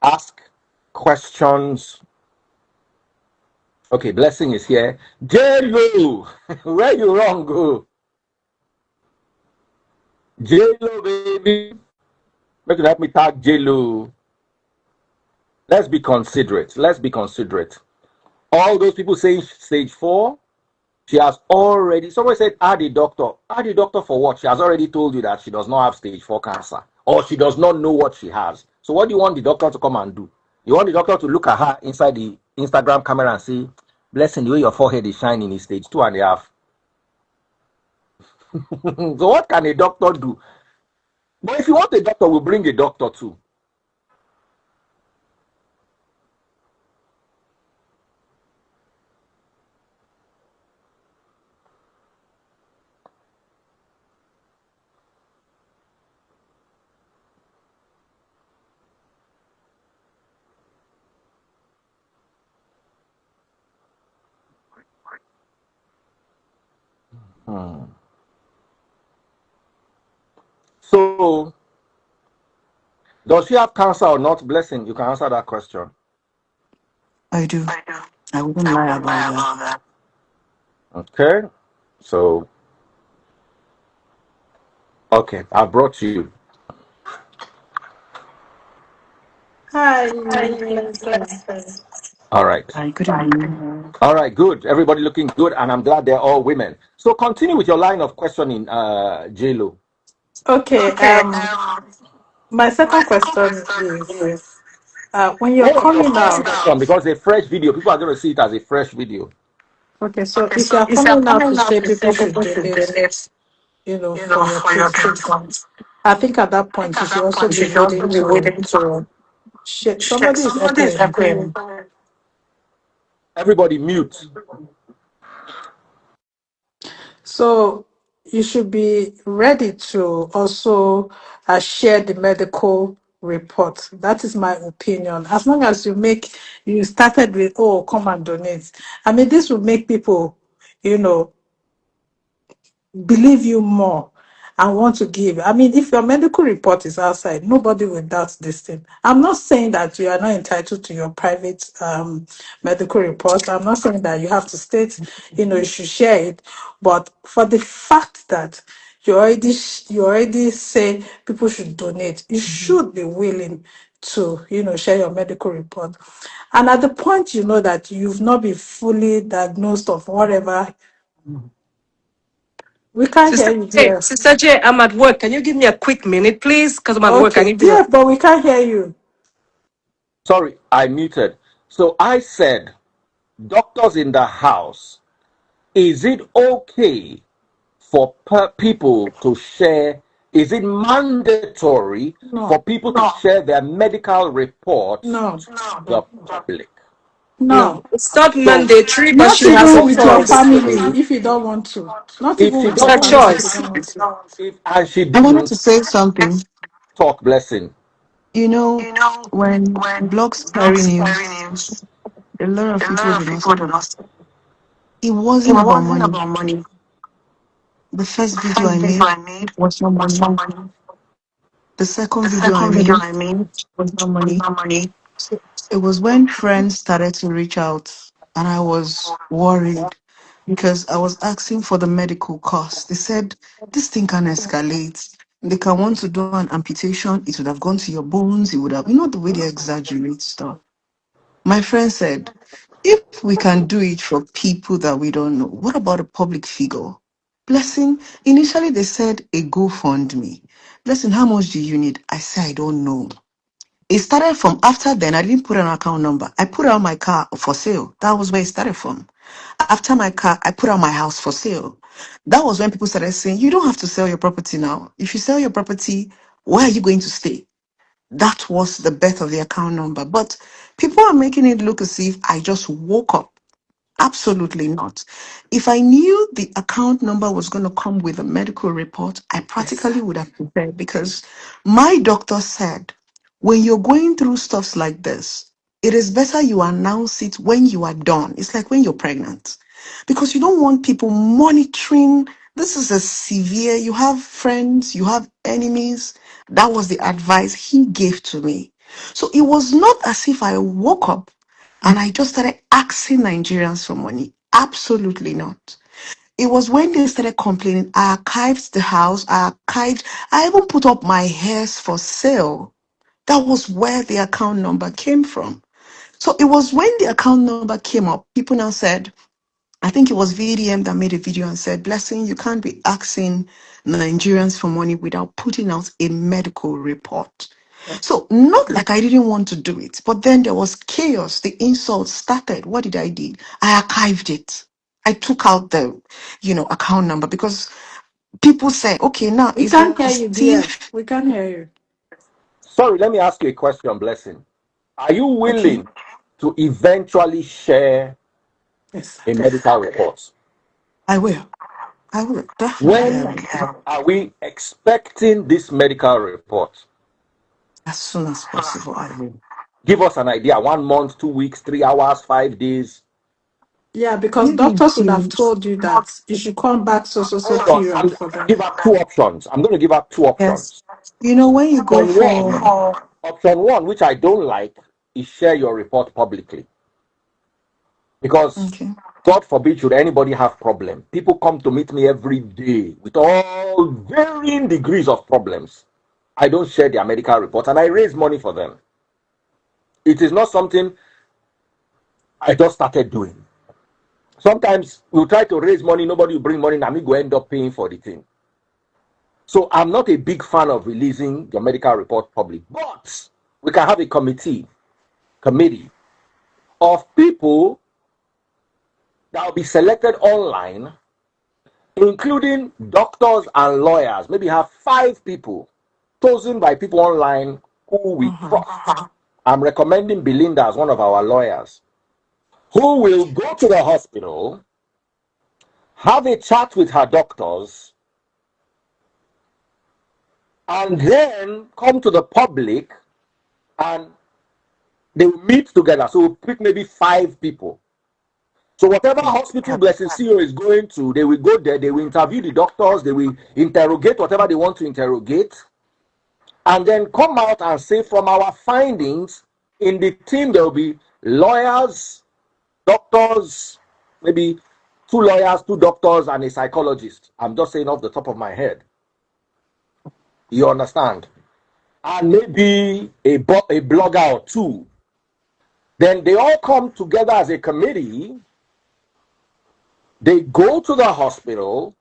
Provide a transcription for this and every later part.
ask questions. Okay, Blessing is here. J-Lo, where you wrong, go? J-Lo, baby. Make you help me tag J-Lo. Let's be considerate. Let's be considerate. All those people saying stage 4, she has already, somebody said, add a doctor. Add a doctor for what? She has already told you that she does not have stage 4 cancer, or she does not know what she has. So what do you want the doctor to come and do? You want the doctor to look at her inside the Instagram camera and say, Blessing, the way your forehead is shining is stage 2.5. So what can a doctor do? But if you want a doctor, we'll bring a doctor too. Hmm. So, does she have cancer or not? Blessing, you can answer that question. I do. I wouldn't lie about that. Okay. So, okay, I brought you. Hi, Blessing. All right. Hi, good evening. All right, good. Everybody looking good, and I'm glad they're all women. So continue with your line of questioning, J-Lo. Okay, my second question is when you're What was your coming first out, question? Because a fresh video, people are going to see it as a fresh video. okay, so if you're coming out to say people should donate, for your treatment, I think at that point you should also be willing to share. Somebody is echoing. Everybody mute. So you should be ready to also share the medical report. That is my opinion. As long as you started with, oh, come and donate. I mean, this will make people, you know, believe you more and want to give. I mean, if your medical report is outside, nobody will doubt this thing. I'm not saying that you are not entitled to your private medical report. I'm not saying that you have to state, you should share it. But for the fact that you already say people should donate, you should be willing to, share your medical report. And at the point you know that you've not been fully diagnosed of whatever, we can't hear you, dear. Sister J, I'm at work. Can you give me a quick minute, please? Because I'm at work. I Okay, need to. dear, but we can't hear you. Sorry, I muted. So I said, doctors in the house, is it okay for people to share? Is it mandatory for No, people to share their medical reports no, to the public? No, no. it's not So, mandatory, but Not she has even a with your choice. family if you don't want to. Not if even she with It's your her doesn't family if want you choice. don't to, want to. and she I wanted didn't to say something. talk, Blessing. You know, when blogs carry news, a lot of people do not. It wasn't about money. The first video I made was not money. The second video I made was not money. So it was when friends started to reach out, and I was worried because I was asking for the medical cost. They said this thing can escalate. They can want to do an amputation. It would have gone to your bones. It would have, the way they exaggerate stuff. My friend said, if we can do it for people that we don't know, what about a public figure? Blessing, initially they said a GoFundMe. Blessing, how much do you need? I said, I don't know. It started from after then, I didn't put an account number. I put out my car for sale. That was where it started from. After my car, I put out my house for sale. That was when people started saying, you don't have to sell your property now. If you sell your property, where are you going to stay? That was the birth of the account number. But people are making it look as if I just woke up. Absolutely not. If I knew the account number was going to come with a medical report, I practically would have prepared because my doctor said when you're going through stuffs like this, it is better you announce it when you are done. It's like when you're pregnant because you don't want people monitoring. This is a severe, you have friends, you have enemies. That was the advice he gave to me. So it was not as if I woke up and I just started asking Nigerians for money. Absolutely not. It was when they started complaining. I archived the house. I even put up my hairs for sale. That was where the account number came from. So it was when the account number came up, people now said, I think it was VDM that made a video and said, Blessing, you can't be asking Nigerians for money without putting out a medical report. So not like I didn't want to do it, but then there was chaos. The insult started. What did I do? I archived it. I took out the, account number because people say, okay, now We is it can't hear you, still dear. We can't hear you. Sorry, let me ask you a question, Blessing. Are you okay? willing to eventually share Yes, a sir. medical report? I will. I will. Definitely I When will. are we expecting this medical report? As soon as possible, I will. Give us an idea. 1 month, 2 weeks, 3 hours, 5 days. Yeah, because Give me doctors would have till told you that you should come back so Hold on. I'm period going for to them. give out two options. I'm going to give out two yes. options. When you go Option for one, option one, which I don't like, is share your report publicly. Because okay. God forbid should anybody have problem. People come to meet me every day with all varying degrees of problems. I don't share their medical report and I raise money for them. It is not something I just started doing. Sometimes we'll try to raise money, nobody will bring money, and we go end up paying for the thing. So I'm not a big fan of releasing your medical report public, but we can have a committee of people that will be selected online, including doctors and lawyers. Maybe have 5 people chosen by people online who we trust. I'm recommending Belinda as one of our lawyers, who will go to the hospital, have a chat with her doctors, and then come to the public and they will meet together. So we'll pick maybe 5 people. So whatever hospital BlessingCEO is going to, they will go there, they will interview the doctors, they will interrogate whatever they want to interrogate, and then come out and say from our findings, in the team there will be lawyers, doctors, maybe 2 lawyers, 2 doctors, and a psychologist. I'm just saying off the top of my head. You understand? And maybe a blogger or 2. Then they all come together as a committee. They go to the hospital.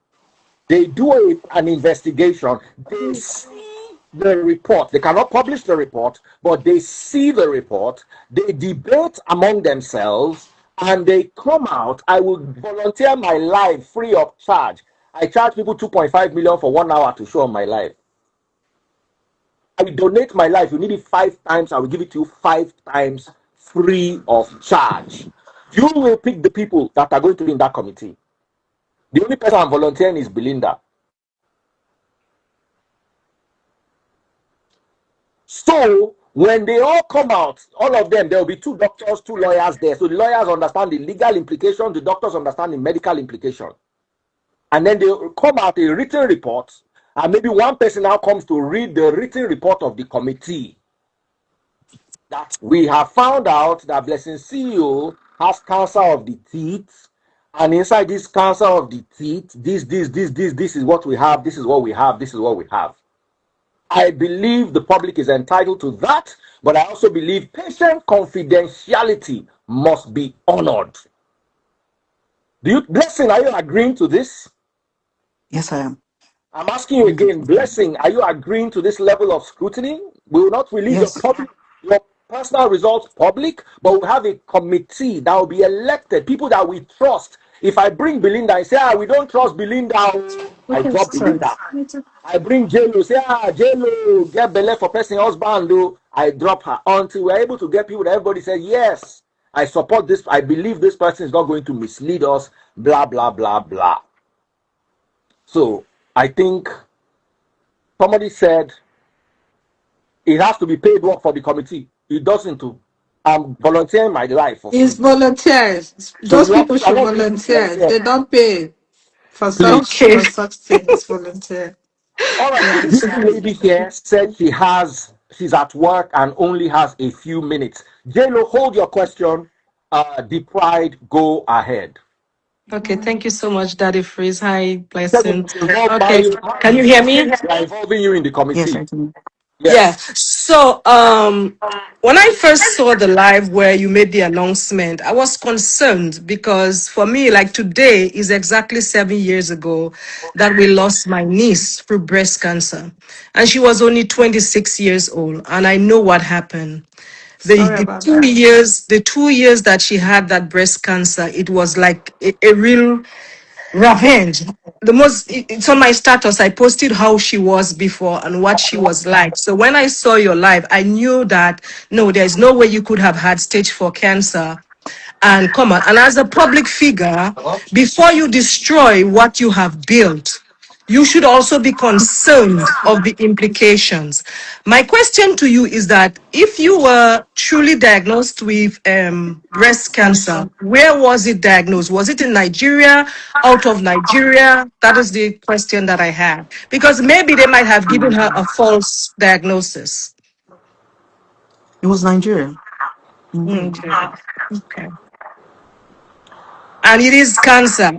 They do an investigation. They see the report. They cannot publish the report, but they see the report. They debate among themselves, and they come out. I will volunteer my life free of charge. I charge people 2.5 million for 1 hour to show my life. I will donate my life. You need it 5 times. I will give it to you 5 times free of charge. You will pick the people that are going to be in that committee. The only person I'm volunteering is Belinda. So when they all come out, all of them, there will be 2 doctors, 2 lawyers there. So the lawyers understand the legal implications, the doctors understand the medical implication. And then they come out a written report, and maybe one person now comes to read the written report of the committee. That we have found out that BlessingCEO has cancer of the teeth, and inside this cancer of the teeth, this is what we have, this is what we have, this is what we have. I believe the public is entitled to that, but I also believe patient confidentiality must be honored. Blessing, are you agreeing to this? Yes, I am. I'm asking you again, Blessing, are you agreeing to this level of scrutiny? We will not release Yes. your personal results public, but we'll have a committee that will be elected, people that we trust. If I bring Belinda and say, we don't trust Belinda, I drop Belinda. I bring JLo, say, JLo, get belle for person husband, I drop her. Until we're able to get people that everybody says, yes, I support this, I believe this person is not going to mislead us, blah, blah, blah, blah. So I think somebody said it has to be paid work for the committee. It doesn't. I'm volunteering my life for It's free. volunteers. So Those you people are should not going to volunteer. volunteer. They don't pay for Please. such Okay. for such things. Volunteer. All right. Yeah, This lady here said she has she's at work and only has a few minutes. JLo, hold your question. The pride, go ahead. Okay, thank you so much, Daddy Freeze. Hi, Because Blessing. it involves Okay, Mario. can you hear me? We are involving you in the Yes, committee. I do. Yeah. Yes. So, when I first saw the live where you made the announcement, I was concerned because for me, like today is exactly 7 years ago that we lost my niece through breast cancer. And she was only 26 years old. And I know what happened. The, Sorry the about two that. years, the 2 years that she had that breast cancer, it was like a real revenge. It's on my status. I posted how she was before and what she was like. So when I saw your live, I knew that no, there's no way you could have had stage 4 cancer and come on. And as a public figure, before you destroy what you have built, you should also be concerned of the implications. My question to you is that if you were truly diagnosed with breast cancer, where was it diagnosed? Was it in Nigeria, out of Nigeria? That is the question that I have. Because maybe they might have given her a false diagnosis. It was Nigeria, indeed. Nigeria. Okay. And it is cancer.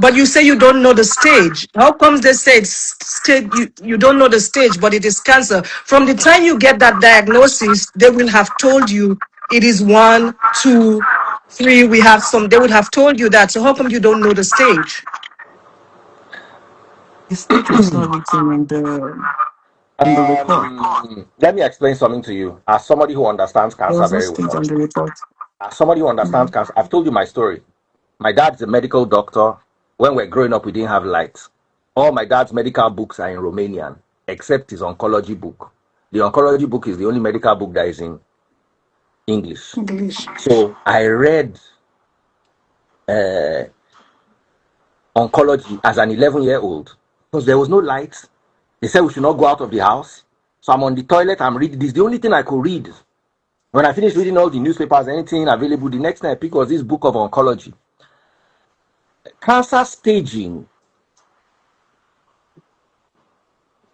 But you say you don't know the stage. How comes they say it's stage, you don't know the stage, but it is cancer? From the time you get that diagnosis, they will have told you it is 1, 2, 3. We have some, they would have told you that. So how come you don't know the stage? The stage was not written in the report. Let me explain something to you. As somebody who understands There cancer was no very stage well, on the report. as somebody who understands Mhm. cancer, I've told you my story. My dad's a medical doctor. When we're growing up, we didn't have lights. All my dad's medical books are in Romanian, except his oncology book. The oncology book is the only medical book that is in English. English. So I read oncology as an 11-year-old because there was no lights. They said we should not go out of the house. So I'm on the toilet, I'm reading. This is the only thing I could read. When I finished reading all the newspapers, anything available, the next thing I picked was this book of oncology. Cancer staging,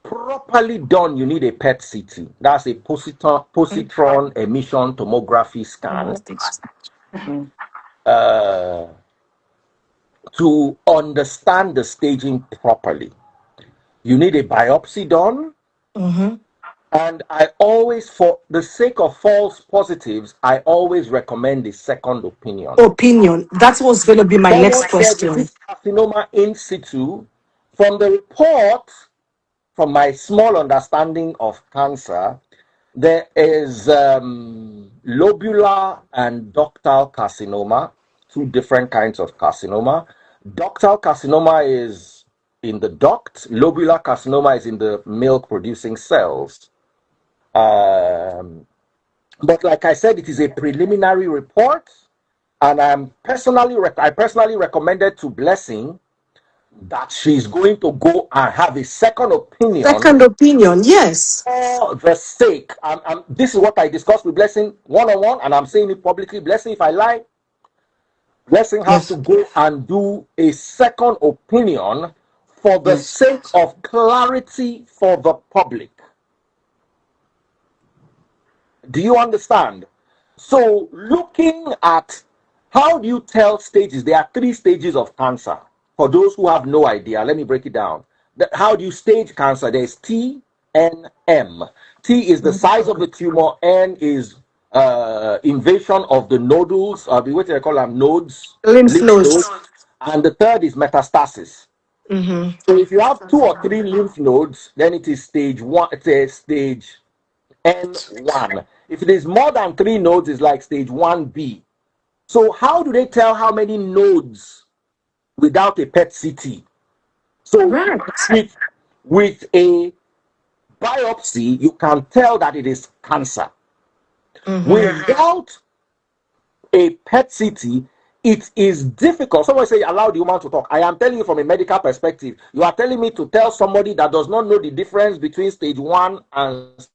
properly done, you need a PET CT. That's a positron emission tomography scan Mm. to understand the staging properly. You need a biopsy done. Mhm. And I always, for the sake of false positives, I always recommend a second opinion. Opinion. That was going to be my next Someone said, is question. this carcinoma in situ? From the report, from my small understanding of cancer, there is lobular and ductal carcinoma, two different kinds of carcinoma. Ductal carcinoma is in the duct, lobular carcinoma is in the milk producing cells. But like I said, it is a preliminary report, and I personally recommended to Blessing that she's going to go and have a second opinion Second opinion, yes. for the sake. This is what I discussed with Blessing one-on-one, and I'm saying it publicly. Blessing, if I lie, Blessing has to Yes, go and do a second opinion for the yes. sake of clarity for the public. Do you understand? So, looking at how do you tell stages, there are 3 stages of cancer. For those who have no idea, let me break it down. How do you stage cancer? There's T, N, M. T is the size of the tumor, N is invasion of the nodules, what do they call them? Nodes, Lymph lymph nodes. nodes. And the third is metastasis. Mm-hmm. So if you have 2 or 3 lymph nodes, then it is stage 1, it is stage N1. If it is more than 3 nodes, it's like stage 1B. So how do they tell how many nodes without a PET CT? So Right. with a biopsy, you can tell that it is cancer. Mm-hmm. Without a PET CT, it is difficult. Someone say, allow the woman to talk. I am telling you from a medical perspective. You are telling me to tell somebody that does not know the difference between stage 1 and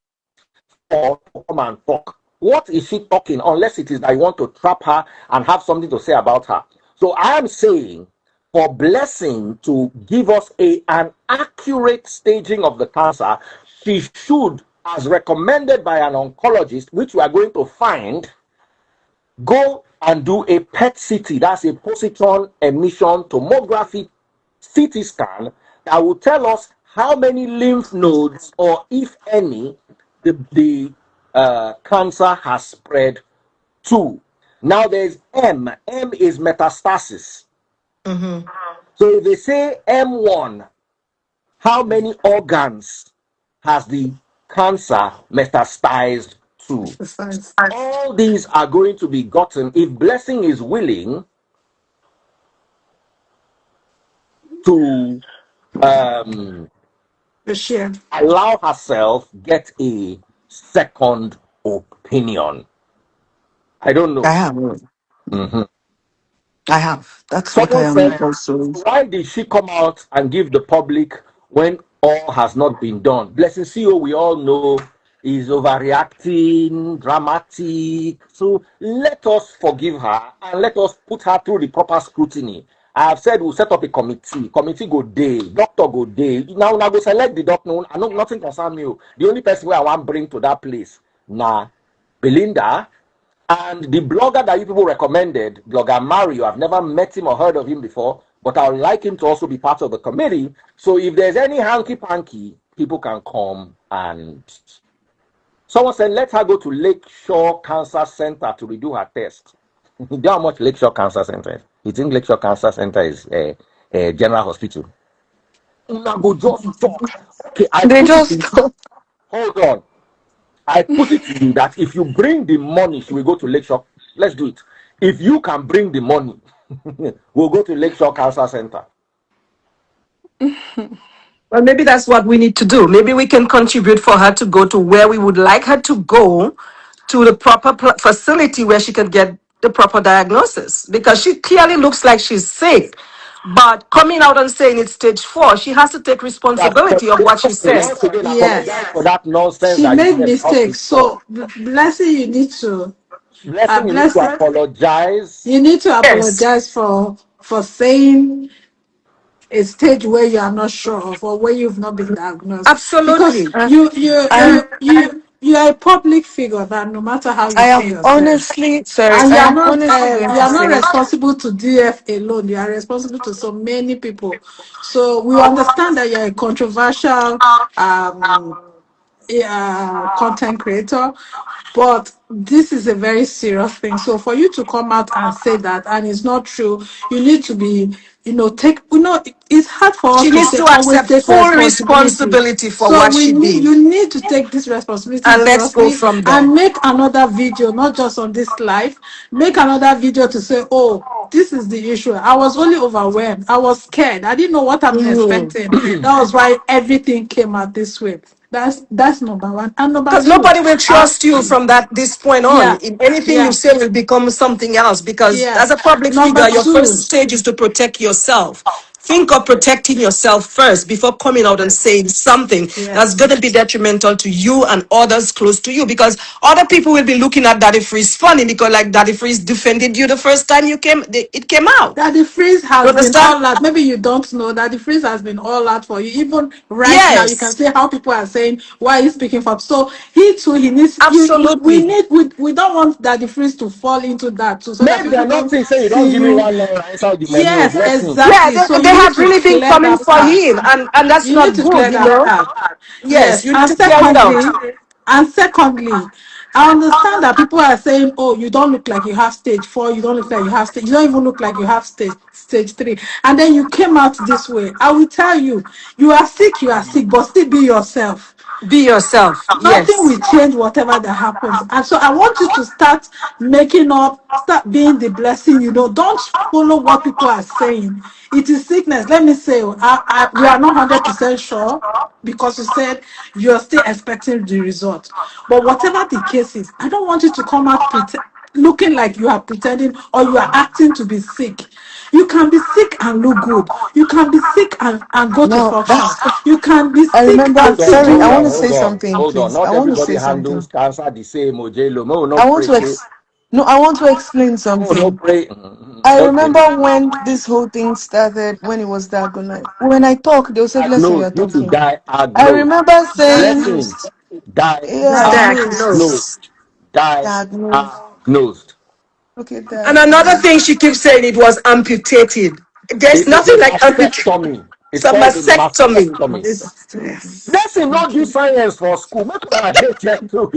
or come and talk. What is she talking? Unless it is that you want to trap her and have something to say about her. So I am saying for Blessing to give us an accurate staging of the cancer, she should as recommended by an oncologist, which we are going to find, go and do a PET CT, that's a positron emission tomography CT scan, that will tell us how many lymph nodes, or if any, the cancer has spread to. Now there's M. M is metastasis. Mm-hmm. So if they say M1, how many organs has the cancer metastasized to? Exercise. All these are going to be gotten if Blessing is willing to Share. allow herself get a second opinion. I don't I know. have. Mhm. I have. That's what I Someone am said, also. why did she come out and give the public when all has not been done? BlessingCEO, we all know, is overreacting, dramatic. So let us forgive her and let us put her through the proper scrutiny. I have said we'll set up a committee. Committee go day, doctor go day. Now go select the doctor. I know nothing concern me. The only person I want bring to that place, Belinda. And the blogger that you people recommended, blogger Mario, I've never met him or heard of him before, but I would like him to also be part of the committee. So if there's any hanky-panky, people can come. And someone said, let her go to Lakeshore Cancer Center to redo her test. You know how much Lakeshore Cancer Center is? You think Lakeshore Cancer Center is a general hospital? Una go just talk. Okay, I They put it just in. Hold on. I put it to you that if you bring the money, should we go to Lakeshore? Let's do it. If you can bring the money, we'll go to Lakeshore Cancer Center. Well, maybe that's what we need to do. Maybe we can contribute for her to go to where we would like her to go, to the proper facility where she could get the proper diagnosis. Because she clearly looks like she's sick. But coming out and saying it's stage 4, she has to take responsibility of what she Okay, said. once again, apologize Yes. for that nonsense She that you made said about mistakes. before. So Blessing, you need to Blessing, you need to Blessing, apologize. you need to Yes, apologize for saying a stage where you are not sure of or where you've not been diagnosed. Because absolutely. I'm you are a public figure that no matter how you I see am yourself. honestly sorry. And I am honestly going you to are not say responsible to DF alone. You are responsible to so many people. So we understand that you're a controversial content creator, but this is a very serious thing. So for you to come out and say that and it's not true, you need to be, it's hard for us She to needs say to always accept take full responsibility. responsibility for So what she did. you need to take this responsibility And let's go seriously from there. and make another video, not just on this live. Make another video to say, oh, this is the issue. I was only overwhelmed. I was scared. I didn't know what I'm Mhm. expecting. That was why everything came out this way. That's number one. And number Because two, nobody will uh, trust you from this point on. yeah, If anything you yeah, say will become something else. Because yeah. as a public Number figure, your first two, stage is to protect yourself. Think of protecting yourself first before coming out and yes, saying something that's yes. going to be detrimental to you and others close to you. Because other people will be looking at Daddy Freeze funny because, like, Daddy Freeze defended you the first time it came out. That the freeze You has been understand? all out. Maybe you don't know that the freeze has been all out for you. Even right now, you can Yes, see how people are saying why he's speaking for. So he too, he needs you. We absolutely. need we don't want that the freeze to fall into that too, so that Make people them don't not think say you don't see give me you. $1 inside the menu. Yes, Blessing. Yeah, exactly. So they you need have to really been clear coming that for path. him, and that's You need not to good, clear you that know. path. Yes, Yes, you need and to clear it out. secondly, I understand that people are saying, "Oh, you don't look like you have stage 4. You don't look like you have stage. You don't even look like you have stage 3." And then you came out this way. I will tell you, you are sick. You are sick, but still be yourself. Be yourself. Nothing Yes. will change whatever that happens. And so I want you to start start being the blessing. Don't follow what people are saying. It is sickness. Let me say, we are not 100% sure because you said you're still expecting the result. But whatever the case is, I don't want you to come out looking like you are pretending or you are acting to be sick. You can be sick and look good. You can be sick and go to no. functions. That's You can be I sick remember. and Hold on, still Sorry, I hold want on, to do. say hold on, something, hold on. please. I Not want to everybody say something. handles cancer the same. Ojelo, no I want pray, to say, no. I want to explain no something. pray. I Okay. remember when this whole thing started, when it was diagonal. When I talk, they'll say, Blessing, Agnose, you're you to talking. die, I agnose. remember saying, Blessing, Diagnosed. Diagnosed. Diagnosed. Diagnosed. Diagnosed. Diagnosed. Okay, And another diagnosed. thing she keeps saying, it was amputated. There's It is a nothing like amputation. mastectomy. It's It's a called a mastectomy. mastectomy. It's, Blessing not do Okay. science for school. Make una hate them too.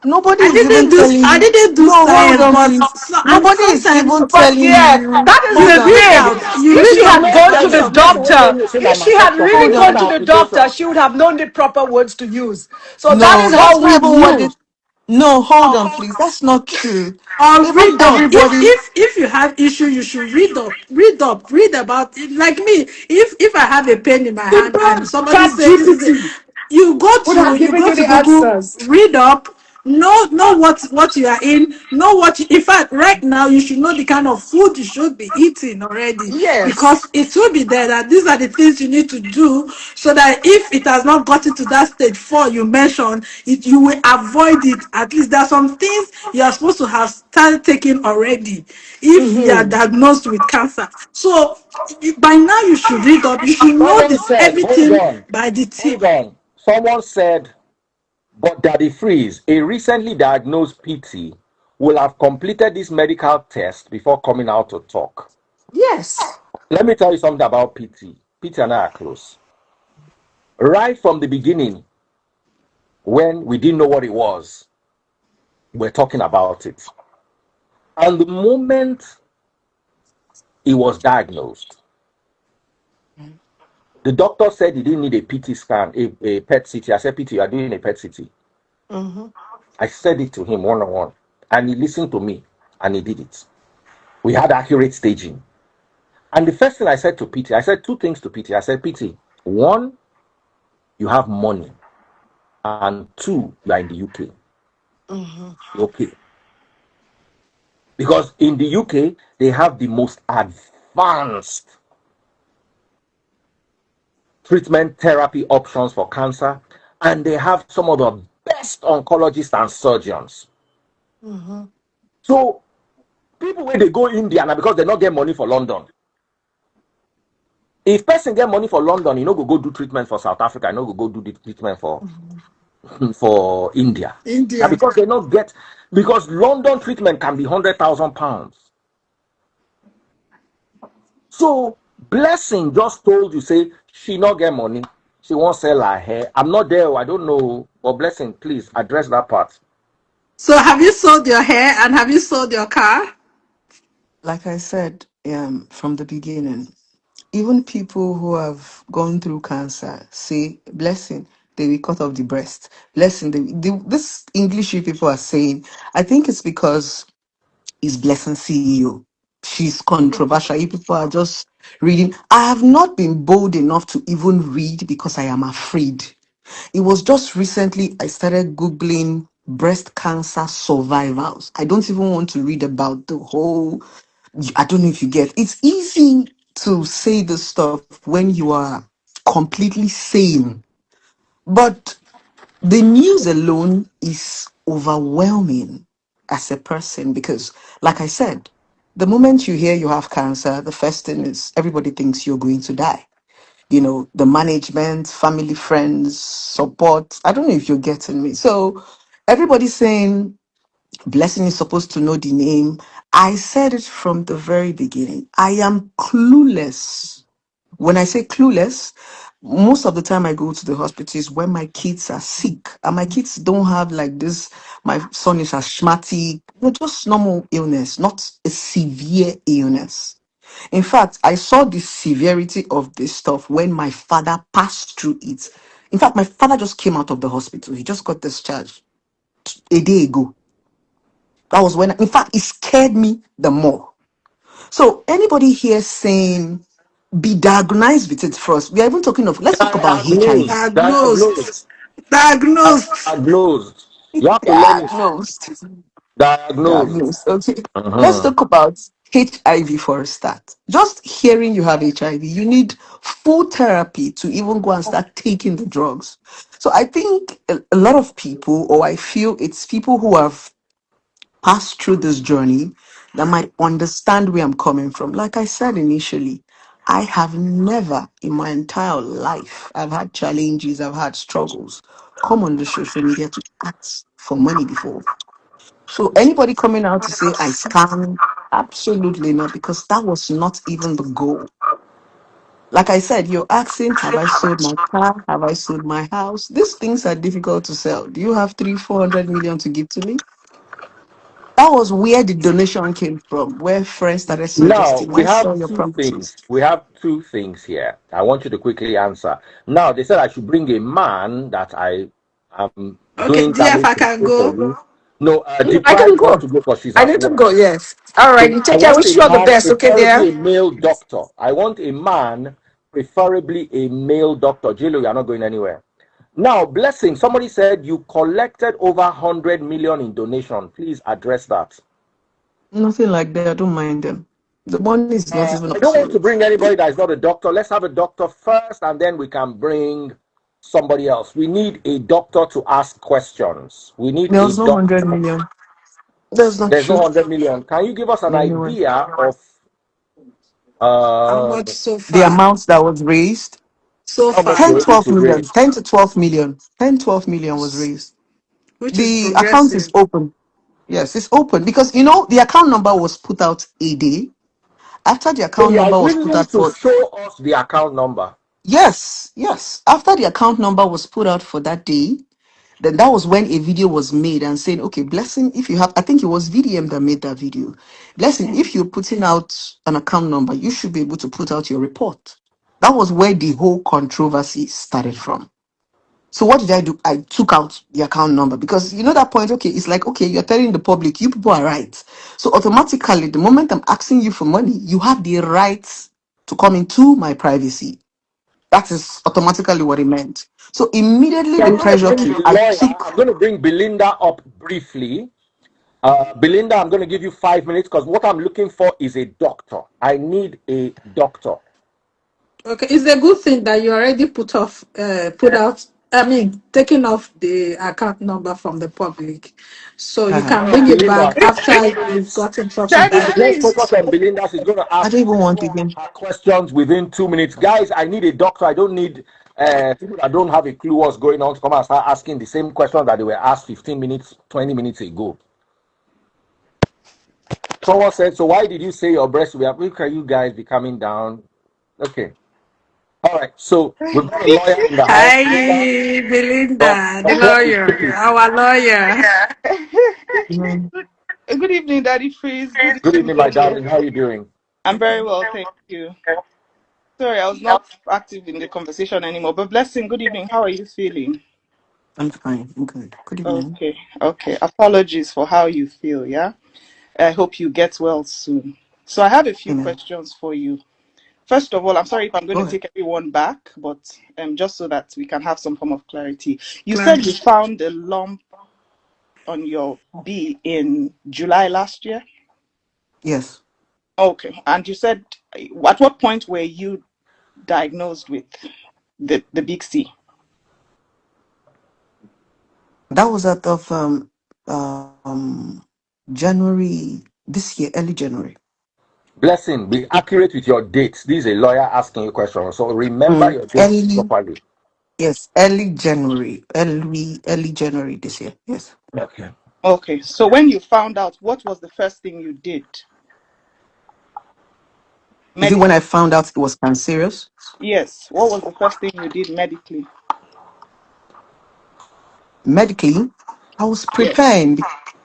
Nobody is even I telling. didn't do No, hold science, on, but please. and Nobody is sometimes even But telling yeah, you. that is you Hold the on. read thing. up, you If This read she is up had not gone to about the science. something. Blessing will tell doctor, you say na if she had mastectomy. really Hold It's gone not to on. an the amputation. doctor, she would have known the proper words to use. So that No, is that's how not we even what knew. it. No, hold on, please. That's not true. Or Even read up. everybody. If you have issue, you should read up, read about it. Like me, if I have a pain in my hand and Even somebody Chat say this is it, GPT would have you given go you to the Google, answers. read up, know what you are in, know what you, in fact right now you should know the kind of food you should be eating already, Yes. because it will be there that these are the things you need to do, so that if it has not gotten to that stage 4 you mentioned it, you will avoid it. At least there are some things you are supposed to have started taking already if you are Mm-hmm. diagnosed with cancer. So by now you should read up, you should know Someone this said, hold everything on, by the hold tip. on. Someone said, but Daddy Freeze, a recently diagnosed PT, will have completed this medical test before coming out to talk. Yes. Let me tell you something about PT. PT and I are close. Right from the beginning, when we didn't know what it was, we're talking about it. And the moment he was diagnosed, the doctor said he didn't need a PT scan, a PET CT. I said, PT, you are doing a PET CT. Mm-hmm. I said it to him one on one, and he listened to me, and he did it. We had accurate staging. And the first thing I said to PT, I said two things to PT. I said, PT, one, you have money, and two, you are in the UK. Mm-hmm. Okay. Because in the UK, they have the most advanced treatment therapy options for cancer, and they have some of the best oncologists and surgeons. Mm-hmm. So people when they go India now because they not get money for London. If person get money for London, you know go do treatment for South Africa, you know go do the treatment for for India. Now India. because they not get because London treatment can be £100,000. So Blessing just told you say she not get money, she won't sell her hair. I'm not there, I don't know, but Blessing, please address that part. So have you sold your hair and have you sold your car? Like I said, from the beginning, even people who have gone through cancer say, blessing, they will cut off the breast. Blessing, this English you people are saying, I think it's because it's Blessing CEO. She's controversial. You people are just reading. I have not been bold enough to even read because I am afraid. It was just recently I started Googling breast cancer survivals. I don't even want to read about the whole. I don't know if you get. It's easy to say this stuff when you are completely sane, but the news alone is overwhelming as a person because, like I said, the moment you hear you have cancer, the first thing is everybody thinks you're going to die. The management, family, friends, support. I don't know if you're getting me. So everybody's saying Blessing is supposed to know the name. I said it from the very beginning. I am clueless. When I say clueless, most of the time I go to the hospitals when my kids are sick. And my kids don't have like this. My son is asthmatic. Just normal illness, not a severe illness. In fact, I saw the severity of this stuff when my father passed through it. In fact, my father just came out of the hospital. He just got discharged a day ago. That was when, in fact, it scared me the more. So, anybody here saying be diagnosed with it first? We are even talking of, let's talk about HIV. Diagnosed, Diagnosed. diagnosed, Diagnosed. diagnosed. You have to learn it. Diagnosed. Diagnosed. Diagnosed. Okay. Let's Uh-huh. talk about HIV for a start. Just hearing you have HIV, you need full therapy to even go and start taking the drugs. So I think a lot of people, or I feel it's people who have passed through this journey that might understand where I'm coming from. Like I said initially, I have never in my entire life, I've had challenges, I've had struggles, come on the social media to ask for money before. So anybody coming out to say I scam, absolutely not, because that was not even the goal. Like I said, you're asking, have I sold my car? Have I sold my house? These things are difficult to sell. Do you have 300-400 million to give to me? That was where the donation came from, where friends started Now suggesting, we why have sell your two properties? things. We have two things here. I want you to quickly answer. Now they said I should bring a man that I am Okay, doing dear, if damage I to can for go. you. No, No, the I can prize wants go. to go because she's I at need to work. go, yes. All right, So you I take care. I want wish a you all the man, best, okay, preferably dear? a male doctor. I want a man, preferably a male doctor. Jilo, you're not going anywhere. Now, Blessing, somebody said you collected over 100 million in donation. Please address that. Nothing like that. I don't mind them. The money is not even up I to don't want you. to bring anybody that is not a doctor. Let's have a doctor first, and then we can bring somebody else. We need a doctor to ask questions. We need There a was no doctor. 100 million. That's not There's no true. 100 million. Can you give us an Anyway, idea of How uh, much so the far? amount that was raised, So how much far, 10, you're able 12 to million, raise? 10 to 12 million, 10, 12 million was raised. which is The account is progressive. open. Yes, it's open because the account number was put out a day after the So account you are number was put willing out to for. show us the account number? Yes. After the account number was put out for that day, then that was when a video was made and saying, okay, Blessing, if you have, I think it was VDM that made that video. Blessing, if you're putting out an account number, you should be able to put out your report. That was where the whole controversy started from. So what did I do? I took out the account number because that point, okay, it's like, okay, you're telling the public, you people are right. So automatically, the moment I'm asking you for money, you have the right to come into my privacy. That is automatically what it meant. So immediately So the I'm going to pressure bring came. the I lawyer. I'm took. going to bring Belinda up briefly. Belinda, I'm going to give you 5 minutes because what I'm looking for is a doctor. I need a doctor. Okay, it's a good thing that you already put out. I mean, taking off the account number from the public, so you uh can All right, bring it Belinda. back after you've gotten from Daddy that. Let's Freeze. focus on Belinda. She's going to I ask don't even want again. her questions within 2 minutes. Guys, I need a doctor. I don't need people that don't have a clue what's going on to come and start asking the same questions that they were asked 15 minutes, 20 minutes ago. Someone said, so why did you say your breast will be? Look at you guys be coming down. Okay. All right. So we've got a lawyer in the house. Hi, Belinda, Belinda, your the clock is lawyer, ticking. our lawyer. Mhm. Good evening, DaddyFreeze. Good Good evening, evening, my Jojo. darling. How are you doing? I'm very well, thank you. Sorry, I was not active in the conversation anymore. But Blessing, good evening. How are you feeling? I'm fine. I'm good. Good evening. Okay. Apologies for how you feel, yeah? I hope you get well soon. So I have a few Amen. questions for you. First of all, I'm sorry if I'm going Go to ahead. take everyone back, but just so that we can have some form of clarity. You said you Clarity. found a lump on your B in July last year? Yes. Okay. And you said, at what point were you diagnosed with the big C? That was at of January this year, early January. Blessing, be accurate with your dates. This is a lawyer asking you questions. So remember your dates Early, properly. yes, early January. Early January this year. Yes. Okay. Okay, so when you found out, what was the first thing you did Is it when I medically? found out it was cancerous? Yes, what was the first thing you did medically? Medically, I was Yes. preparing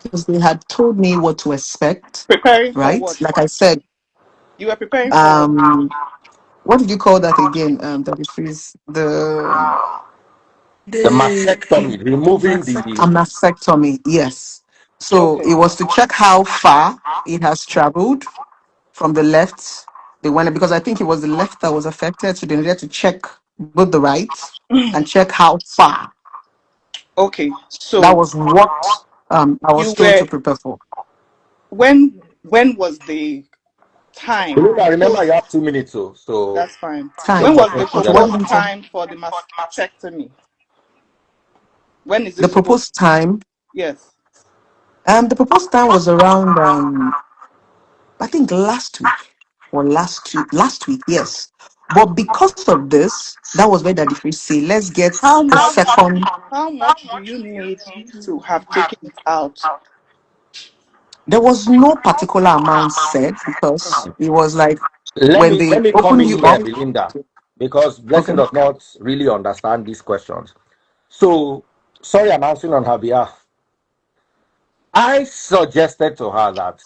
because they had told me what to expect, Preparing for right? what? Like I said, You were preparing for what? um, what did you call that again? That it freeze the The The mastectomy, removing a the. vasectomy. mastectomy. Yes. So Okay. it was to check how far it has traveled from the left. They went because I think it was the left that was affected, so they needed to check both the right and check how far. Okay. That So was what I was you told were to prepare for. when was the time Belinda, remember you proposed? have 2 minutes, so That's fine. Time. When focus was on the what Okay, you're what proposed did doing. you say? time for the mastectomy? When is The it supposed? proposed time. Yes. The proposed time was around I think last week. or last week, yes. But because of this, that was where Daddy Free say, let's get How a much? second. How much do you need to have taken it out? There was no particular amount said because it was like Let when me they let me come opened in you here, up. Belinda, because Okay. Blessing does not really understand these questions. So sorry, I'm answering on her behalf. I suggested to her that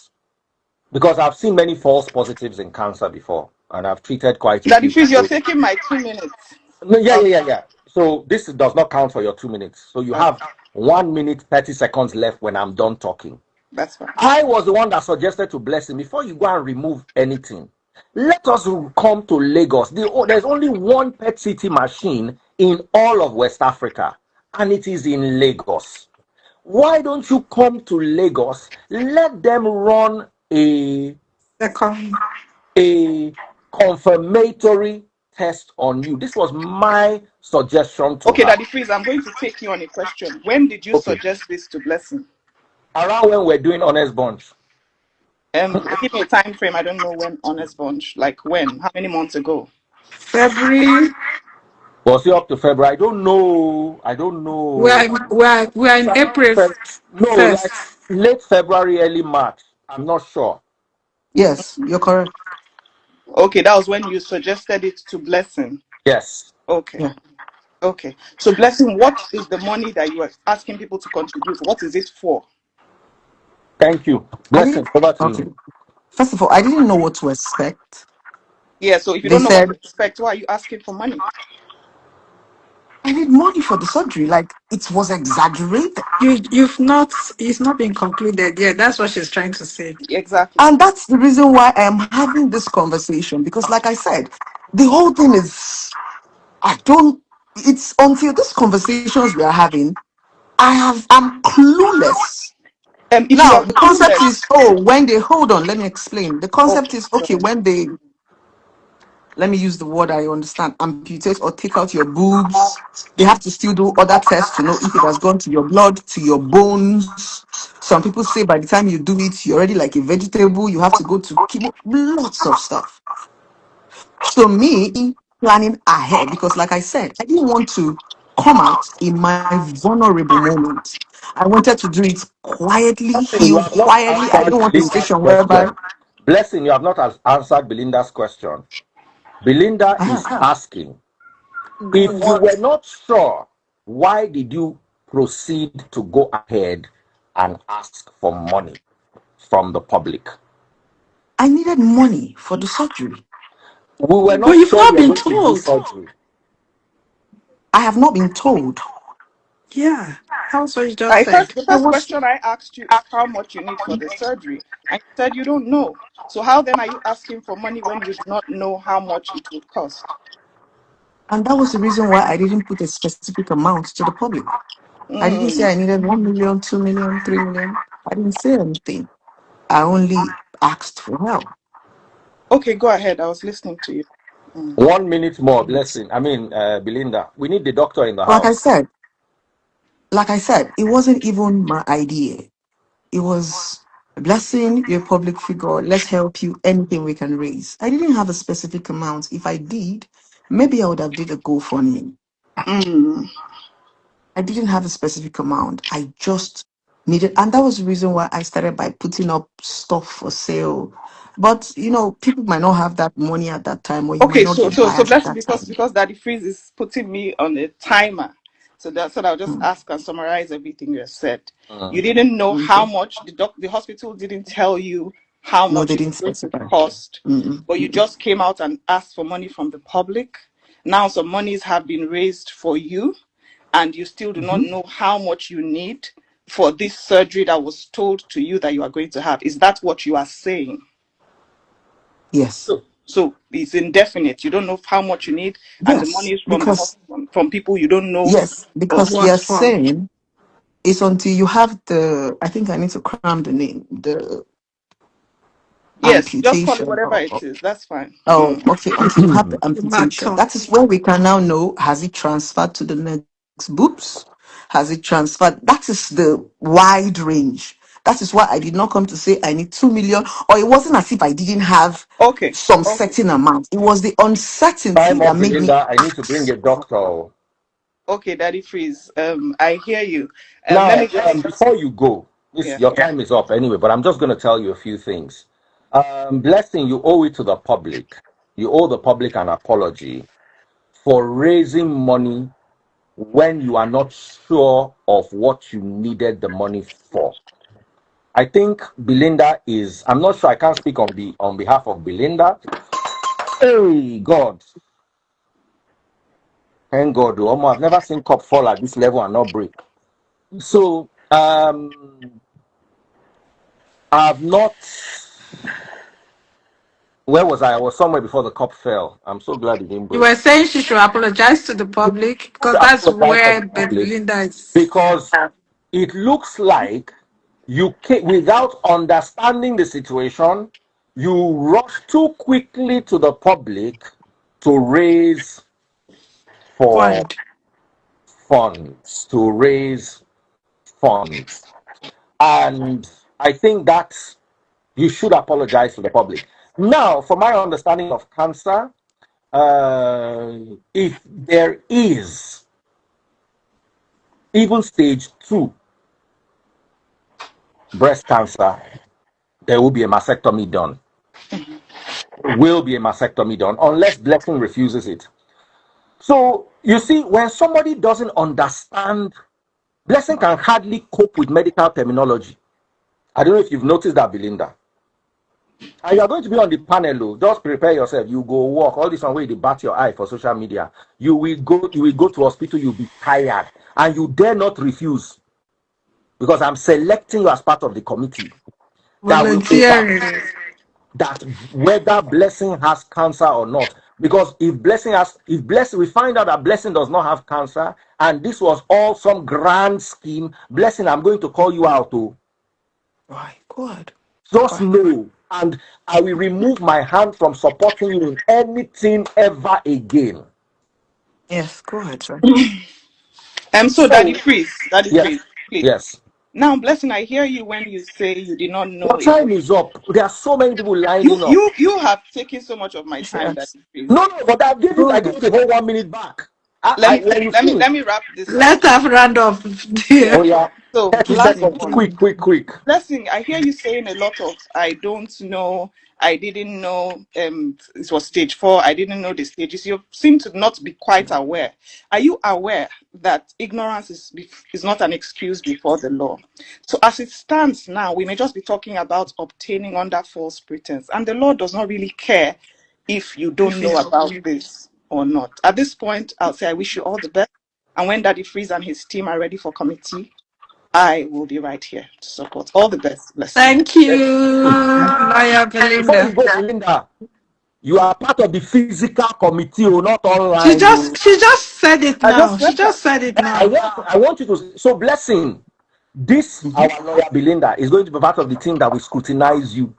because I've seen many false positives in cancer before, and I've treated quite a Daddy few Freeze, you're people. taking my 2 minutes. No, yeah, Oh, yeah, yeah, yeah. So this does not count for your 2 minutes. So you have okay, 1 minute 30 seconds left when I'm done talking. that's fine. I was the one that suggested to Blessing before you go and remove anything. Let us come to Lagos. There's only one PET CT machine in all of West Africa, and it is in Lagos. Why don't you come to Lagos? Let them run Second. a confirmatory test on you. This was my suggestion to Okay, her. Daddy Freeze, I'm going to take you on a question. When did you Okay. suggest this to Blessing? Around when we're doing honest bunch. Give me a time frame. I don't know when Honest Bunch. Like when? How many months ago? February. Was it up to February? I don't know. I don't know. We are It's in around April no, like 1st. late February, early March. I'm not sure. Yes, you're correct. Okay, that was when you suggested it to Blessing. Yes. Okay. Yeah. Okay. So, Blessing, what is the money that you are asking people to contribute? What is it for? Thank you. I didn't. Blessing, over to Okay. you. First of all, I didn't know what to expect. Yeah, so if you They don't know what to said expect, why are you asking for money? I need money for the surgery. Like it was exaggerated. It's not been concluded yet. That's what she's trying to say. Exactly. And that's the reason why I am having this conversation. Because like I said, the whole thing is I don't it's until these conversations we are having, I'm clueless. If you Now are the concept clueless, is when they hold on, let me explain. The concept okay, is go ahead. when they let me use the word I understand, amputate or take out your boobs. They have to still do other tests to know if it has gone to your blood, to your bones. Some people say by the time you do it, you're already like a vegetable. You have to go to chemo, lots of stuff. So me planning ahead, because like I said, I didn't want to come out in my vulnerable moment. I wanted to do it quietly, Blessing, you heal have not quietly. I didn't answered want a Belinda's situation whereby question. Blessing, you have not answered Belinda's question. Belinda I is have. asking, if you were not sure, why did you proceed to go ahead and ask for money from the public? I needed money for the surgery. We were But not you've sure not you were been going to do told. surgery. I have not been told. Yeah, that's what you just I said. first the I first was, question I asked you is how much you need for the surgery. And you said you don't know. So how then are you asking for money when you do not know how much it would cost? and that was the reason why I didn't put a specific amount to the public. I didn't say I Mm. needed 1 million, 2 million, 3 million. I didn't say anything. I only asked for help. Okay, go ahead. I was listening to you. Mm. 1 minute more, Blessing. Belinda, we need the doctor in the Like I house. said, it wasn't even my idea. It was a blessing, you're a public figure. Let's help you. Anything we can raise. I didn't have a specific amount. If I did, maybe I would have did a GoFundMe. Mm. I didn't have a specific amount. I just needed, and that was the reason why I started by putting up stuff for sale. But people might not have that money at that time, or you might Okay, not so get so so buyers at blessing that because time. because Daddy Freeze is putting me on a timer. So I'll just Mm, ask and summarize everything you have said. You Mm. didn't know how okay. much the hospital didn't tell you how No, much they it didn't was going to specify. cost, Mm-mm, but you mm-mm. just came out and asked for money from the public. Now some monies have been raised for you, and you still do not Mhm. know how much you need for this surgery that was told to you that you are going to have. Is that what you are saying? Yes. So it's indefinite. You don't know how much you need, and the money Yes. is from the Because hospital, from people you don't know. yes, because Okay. they are What from? saying it's until you have the. I think I need to cram the name. The Yes, just call it amputation. whatever it is. That's fine. Oh, Mm. okay. Until you have the The amputation, marathon. that is where we can now know, has it transferred to the next boobs? Has it transferred? That is the wide range. That is why I did not come to say I need 2 million, or it wasn't as if I didn't have Okay. some Okay. certain amount. It was the uncertainty Time that up, made me Belinda. I need to bring a ask. doctor. Okay, Daddy Freeze. I hear you. Let Now, me just before you go, this yeah. your time is up anyway, but I'm just going to tell you a few things. Blessing, you owe it to the public. You owe the public an apology for raising money when you are not sure of what you needed the money for. I think Belinda is, I'm not sure, I can't speak on behalf of Belinda. Hey, God. Thank God. I've never seen cup fall at this level and not break. So, I've not, where was I? I was somewhere before the cup fell. I'm so glad it didn't You break. were saying she should apologize to the public because To that's apologize to where the public Belinda is. because it looks like you came, without understanding the situation, you rush too quickly to the public to raise for Fund. funds, to raise funds. And I think that you should apologize to the public. Now, from my understanding of cancer, if there is even stage 2 breast cancer, there will be a mastectomy done. Will be a mastectomy done unless Blessing refuses it. So you see, when somebody doesn't understand, Blessing can hardly cope with medical terminology. I don't know if you've noticed that, Belinda. And you are going to be on the panel, just prepare yourself. You go walk all this one way, they bat your eye for social media. You will go to hospital, you'll be tired, and you dare not refuse because I'm selecting you as part of the committee that will over Volunteering. that whether Blessing has cancer or not. Because if we find out that Blessing does not have cancer, and this was all some grand scheme, Blessing, I'm going to call you out to Why? God. just Why? know, and I will remove my hand from supporting you in anything ever again. Yes, go ahead, sir. So Daddy So Freeze, Daddy yes, Freeze, please. yes. Now, Blessing, I hear you when you say you did not know Your it was time is up. There are so many people you. lining up. You have taken so much of my time, Yes. Daddy Freeze. No, but Go I gave ahead. you the whole 1 minute back. Let me When you let me finish, let me wrap this up. Let's have round off, Yeah. oh dear. yeah, So 30 last seconds, Thank one. you. quick. Blessing, I hear you saying a lot of I don't know, I didn't know it was stage 4, I didn't know the stages. You seem to not be quite aware. Are you aware that ignorance is not an excuse before the law? So as it stands now, we may just be talking about obtaining under false pretense, and the law does not really care if you don't If know you about this or not. At this point, I'll say I wish you all the best. And when Daddy Freeze and his team are ready for committee, I will be right here to support. All the best. Blessing. Thank you, Lawyer Before you Belinda. go, Linda, you are part of the physical committee, not She online. just said it I now. just She said that. just said it now. I want you to. So, Blessing, this, our lawyer Belinda, is going to be part of the team that will scrutinize you.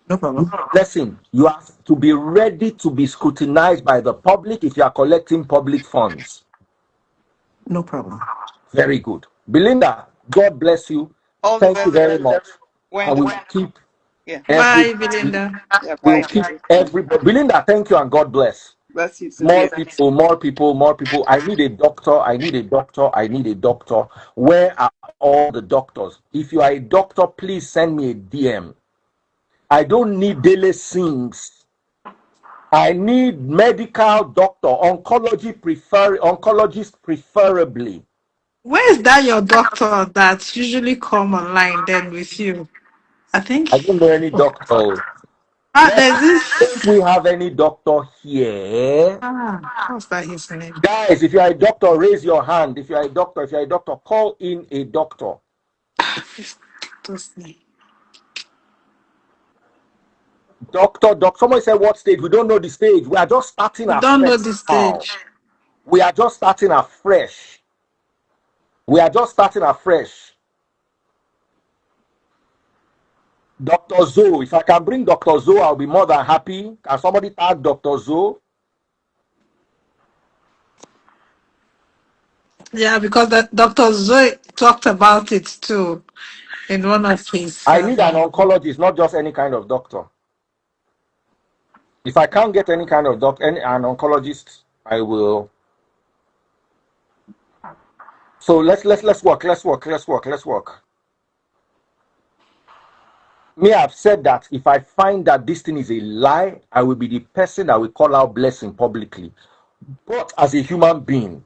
no problem. Blessing, you have to be ready to be scrutinized by the public if you are collecting public funds. No problem. Very good. Belinda, God bless you. All the Thank you best. very much. We're in And the we same. will keep Yeah. every Bye, Belinda. Yeah. we'll Bye. keep everybody. Belinda, thank you and God bless. Bless you too. More Yeah. people, more people, more people. I need a doctor. I need a doctor. I need a doctor. Where are all the doctors? If you are a doctor, please send me a DM. I don't need daily things. I need medical doctor, oncologist preferably. Where is that your doctor that usually come online then with you? I think I don't know any doctor. there's Don't this. we have any doctor here? What's that his name? Guys, if you are a doctor, raise your hand. If you are a doctor, call in a doctor. This doctor's name. Doctor, someone said what stage? We don't know the stage. We are just starting We don't know afresh the now. stage. We are just starting afresh. We are just starting afresh. Dr. Zoe, if I can bring Dr. Zoe, I'll be more than happy. Can somebody tag Dr. Zoe? Yeah, because the Dr. Zoe talked about it too. in one of his I need an oncologist, not just any kind of doctor. If I can't get any kind of doctor, an oncologist, I will. So let's work. Me, I've said that if I find that this thing is a lie, I will be the person that will call out Blessing publicly. But as a human being,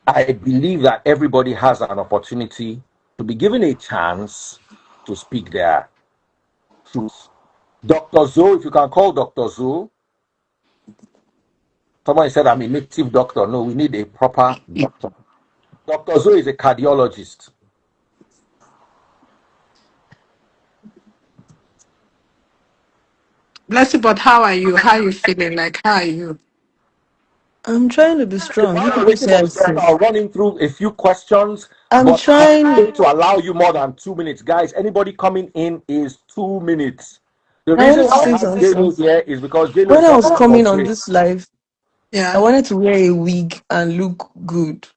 I believe that everybody has an opportunity to be given a chance to speak their truth. Dr. Zoe, if you can call Dr. Zoe. Someone said I'm a native doctor. No, we need a proper doctor. Dr. Zoe is a cardiologist. Blessing, but how are you? How are you feeling? Like, how are you? I'm trying to be strong. You While I'm people waiting say for I Steph, sick. I'll run him through a few questions, I'm but I'm not trying. going to allow you more than 2 minutes. Guys, anybody coming in is 2 minutes. The I reason wanted to why I say have something. JLo here is because JLo When is I not was going to coming on cooperate. this live, I Yeah. wanted to wear a wig and look good.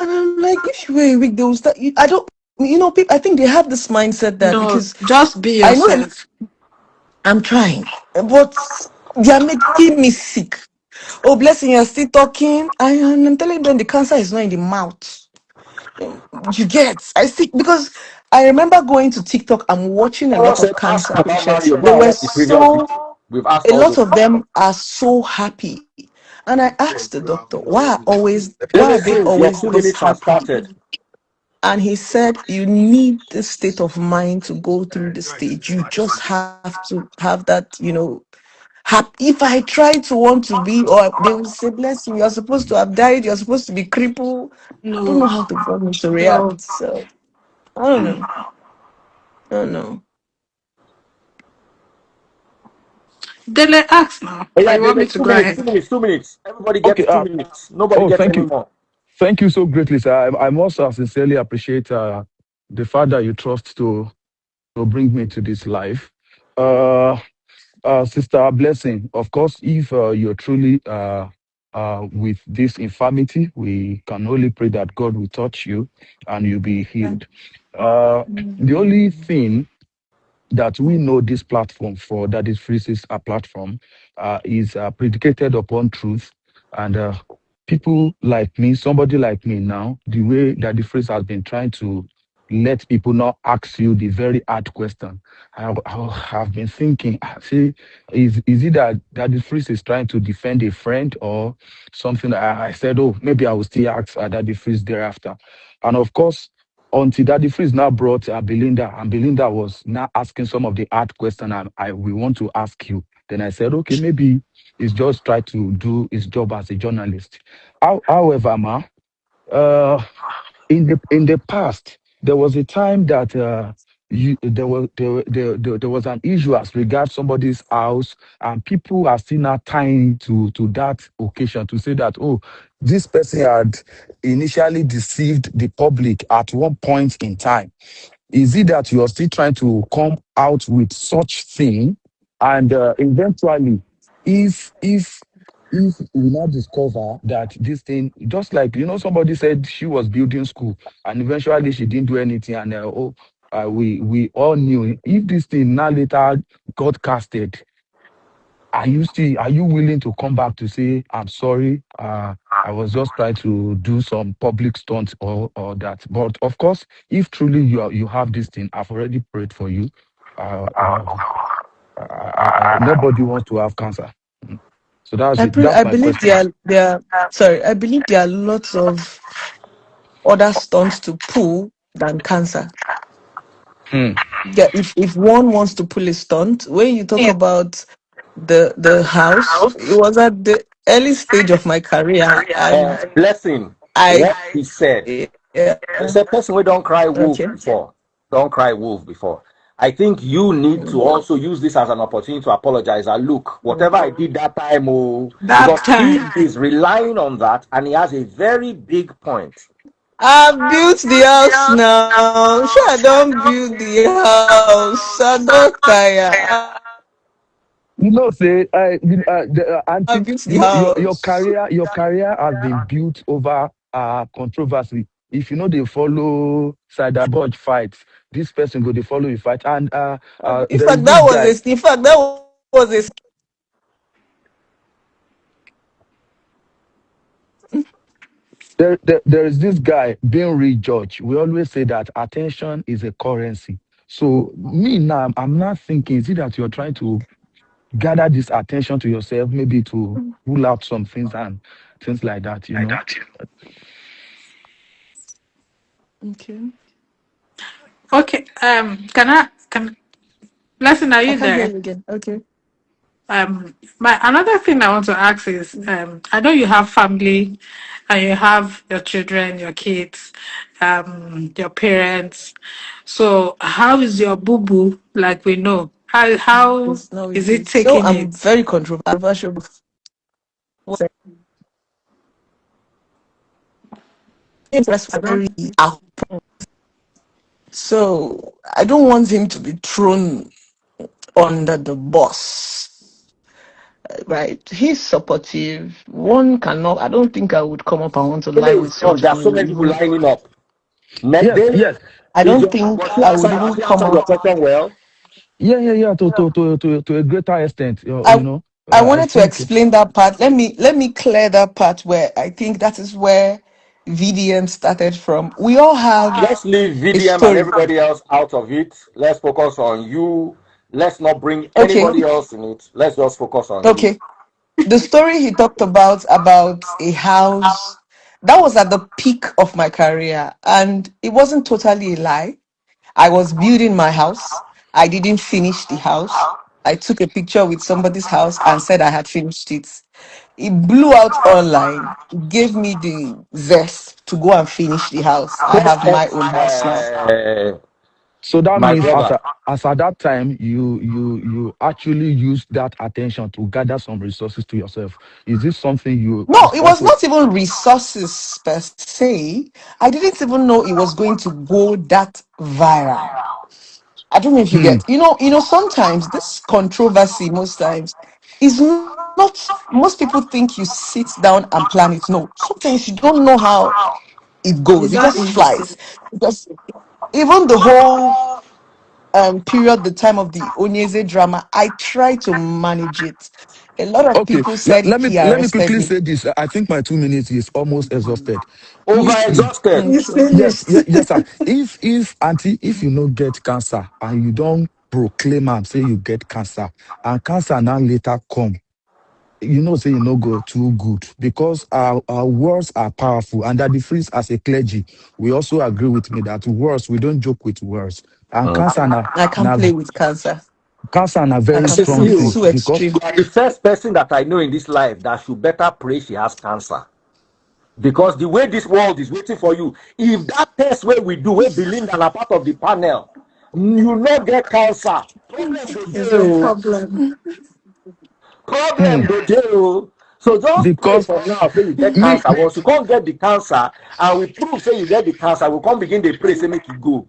And I'm like, if you wear a wig, they will start. I don't, people, I think they have this mindset that No, because just be I know yourself. I'm trying, but they are making me sick. Oh, blessing, you're still talking. I'm telling them the cancer is not in the mouth. You get, I see, because I remember going to TikTok and watching a Someone lot said, of ask cancer about patients. Mario. Go They and were watch the previous so, video. We've asked a all lot those of questions. them are so happy. And I asked the doctor, why are they JLo, your always two this minutes has happy? started. And he said, you need this state of mind to go through the stage. You just have to have that, if I try to want to be, or they will say, bless you, you're supposed to have died, you're supposed to be crippled. I don't know No, how to want me to no. react. So I don't know. I don't know. Dele, ask now. Oh, Or yeah, you want me David, to two go minutes, ahead? 2 minutes, 2 minutes. Everybody Okay. gets 2 minutes. Nobody Oh, gets thank any you. more. Thank you so greatly, sir. I must sincerely appreciate the fact that you trust to bring me to this life. Uh, Sister Blessing, of course, if you're truly with this infirmity, we can only pray that God will touch you and you'll be healed. Uh, the only thing that we know this platform for, that is Freeze's platform, is predicated upon truth. And people like me, somebody like me now, the way that the Freeze has been trying to let people not ask you the very hard question. I have been thinking, see, is it that the Freeze is trying to defend a friend or something? I said, oh, maybe I will still ask Daddy Freeze thereafter. And of course, until Daddy Freeze now brought Belinda, and Belinda was now asking some of the hard questions I we want to ask you. Then I said, okay, maybe he's just try to do his job as a journalist. However, ma, uh, in the past, there was a time that there was an issue as regards somebody's house, and people are still not tying to that occasion to say that, oh, this person had initially deceived the public at one point in time. Is it that you are still trying to come out with such thing, and eventually, if we now discover that this thing, just like somebody said she was building school, and eventually she didn't do anything, and we all knew, if this thing now later got casted, are you willing to come back to say, I'm sorry, I was just trying to do some public stunts or that? But of course, if truly you have this thing, I've already prayed for you. Uh, uh, Nobody wants to have cancer. So that's I it. pray, That's I my believe question. I believe there are lots of other stunts to pull than cancer. Hmm. Yeah, if one wants to pull a stunt, when you talk about the house, it was at the early stage of my career, and Blessing, I what he said. yeah, He said, person we don't cry wolf okay. before. Don't cry wolf before. I think you need to also use this as an opportunity to apologize. And look, whatever I did that time, oh, That because he time. is relying on that and he has a very big point. I built the house now. Sure, I don't build the house. I don't tire. Say, I Auntie, built the your house. career has been built over controversy. If you know they follow Cyberbudge fight, this person go they follow you fight. And In there is fact, this guy. that was a There is this guy being rejudged. We always say that attention is a currency. So me now, I'm not thinking, is it that you're trying to gather this attention to yourself, maybe to rule out some things and things like that, you know? okay. Okay. Can Blessing, are I you can't hear there? you again. Okay. My another thing I want to ask is, I know you have family, and you have your children, your kids, your parents. So how is your boo boo? Like we know, how It's not is with it it. No, taking I'm it? very controversial. Very out. So I don't want him to be thrown under the bus. Right? He's supportive. One cannot. I don't think I would come up and want to lie with Oh, there are somebody so who many people even. lining up. Next Yes, day, yes. I is don't your think I would even has he come answered your up. question well? Yeah. To a greater extent, you I know, I I wanted to think. explain that part. Let me clear that part where I think that is where VDM started from. We all have Let's leave a VDM and story. everybody else out of it. Let's focus on you. Let's not bring Okay, anybody else in it. Let's just focus on you. okay. The story he talked about a house that was at the peak of my career, and it wasn't totally a lie. I was building my house. I didn't finish the house. I took a picture with somebody's house and said I had finished it. It blew out online. It gave me the zest to go and finish the house. I Press have my X, own house now. So that my means brother. as at that time you actually used that attention to gather some resources to yourself. Is this something you No, it was also? not even resources per se. I didn't even know it was going to go that viral. I don't know if you Hmm. get, sometimes this controversy, most times, is not, most people think you sit down and plan it. No, sometimes you don't know how it goes. It Is just that flies. easy? Because even the whole period, the time of the Onyeze drama, I try to manage it. A lot of Okay, people said he let me arrested quickly me. say this. I think my 2 minutes is almost exhausted. Over If you exhausted. It's Okay. Yes, finished. yes, sir. If auntie, if you no get cancer and you don't proclaim and say you get cancer, and cancer now later come, you know, say you no go too good because our words are powerful. And that the freeze as a clergy, we also agree with me that words, we don't joke with words. And I can't play with cancer. cancer na I very can Mrs. play. strong It's thing CEO, too because you extreme. are the first person that I know in this life that should better pray she has cancer. Because the way this world is waiting for you, if that test where we do, where Belinda are part of the panel, you not get cancer. Problem go Is a jail. problem. hmm, Problem go jail. So just pray because for now, say you get me cancer. Once you can't get the cancer, and we prove say you get the cancer, we can't begin the pray, say make it go.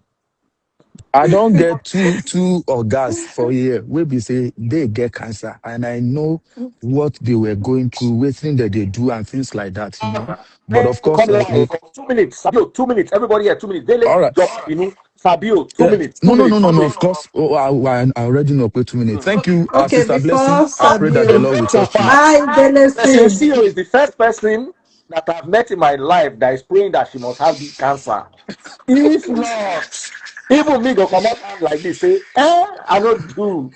I don't get two organs for here. We be say they get cancer, and I know what they were going through, waiting that they do and things like that, you know. But of course, Come live we for 2 minutes. Sabio, 2 minutes. Everybody here, 2 minutes. Daily, all right. you know, Sabio, two Yeah. minutes, two No, no, minutes, no, no, two no. minutes. Of course. Oh, I already know. Wait 2 minutes. Thank you, Okay, Sister Blessing. before I pray that the Sabio, Lord will So touch you. far, hi, Blessing Blessing. CEO is the first person that I've met in my life that is praying that she must have the cancer. If not, even me go come out hand like this, say, I don't do.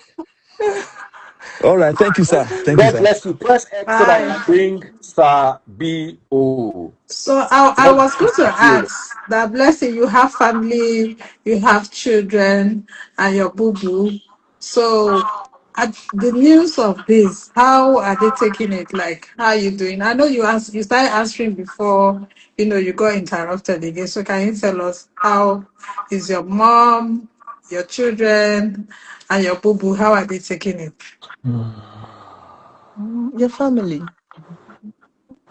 All right. Thank you, sir. Thank you, God sir. bless you. Press X so that I Bye. can bring Sir B.O. So I God was going bless to you. ask that Blessing, you have family, you have children, and your boo boo. So at the news of this, how are they taking it? Like, how are you doing? I know you started answering before, you got interrupted again. So can you tell us how is your mom, your children, and your boo boo? How are they taking it? Your family,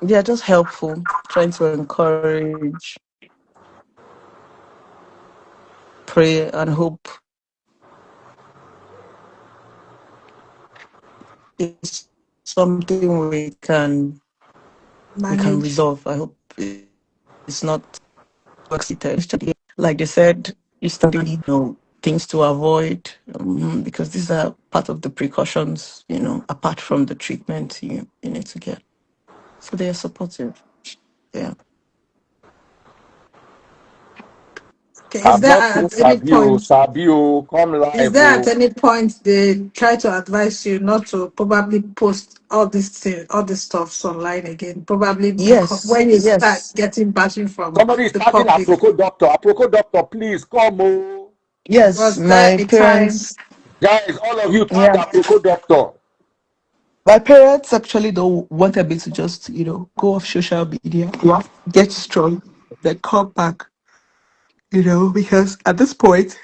they are just helpful, trying to encourage, pray, and hope it's something we can Manage. resolve. I hope. it's not excited. Like they said, you still need things to avoid, because these are part of the precautions, apart from the treatment you need to get. So they are supportive. Yeah. Okay, I'm not so Sabio, Sabio, come is live, there at oh. any point they try to advise you not to probably post all these stuffs online again? Probably because Yes. when you start Yes. getting bashing from Somebody is the tagging public, Aproko doctor, please come, oh. Yes. was there My a time? parents. Guys, all of you tag Yeah. Aproko doctor. My parents actually don't wanted me to just, go off social media, get strong, then come back, because at this point,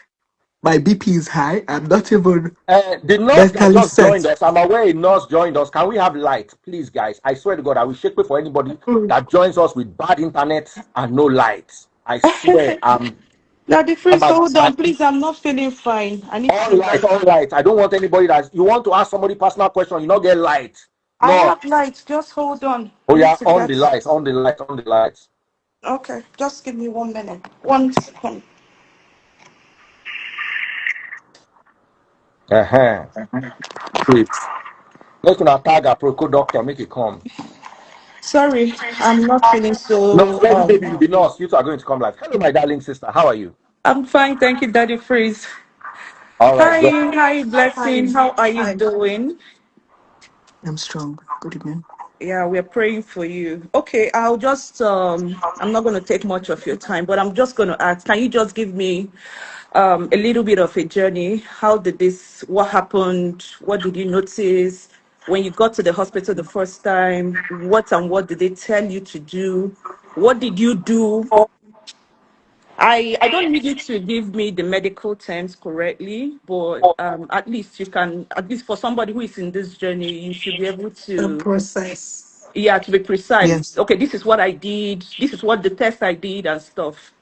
my BP is high. I'm not even The nurse that mentally just joined set. us, I'm aware a nurse joined us. Can we have light, please, guys? I swear to God, I will shake it for anybody that joins us with bad internet and no light. I swear, I'm DaddyFreeze, hold at on, please. I'm not feeling fine. I need all to light, light. all light. I don't want anybody that you want to ask somebody personal question, you not get light. I No. have light. Just hold on. I Oh need yeah, to on the get. lights, on the lights, on the lights. Okay, just give me 1 minute. 1 second. Uh-huh. Wait. Let's gonna tag a Proco doctor, make it come. Sorry, I'm not feeling No, so. lady baby, you be nurse. You two are going to come live. Hello, my darling sister. How are you? I'm fine, thank you, Daddy Freeze. All right, Hi, bless. hi, Hi, Blessing. How are you hi. doing? I'm strong. Good evening. Yeah, we're praying for you. Okay, I'll just I'm not going to take much of your time, but I'm just going to ask, can you just give me a little bit of a journey? How did this, what happened? What did you notice when you got to the hospital the first time? What and what did they tell you to do? What did you do? I don't need you to give me the medical terms correctly, but at least you can, at least for somebody who is in this journey, you should be able The to, process. yeah, to be precise. Yes. Okay, this is what I did. This is what the test I did and stuff.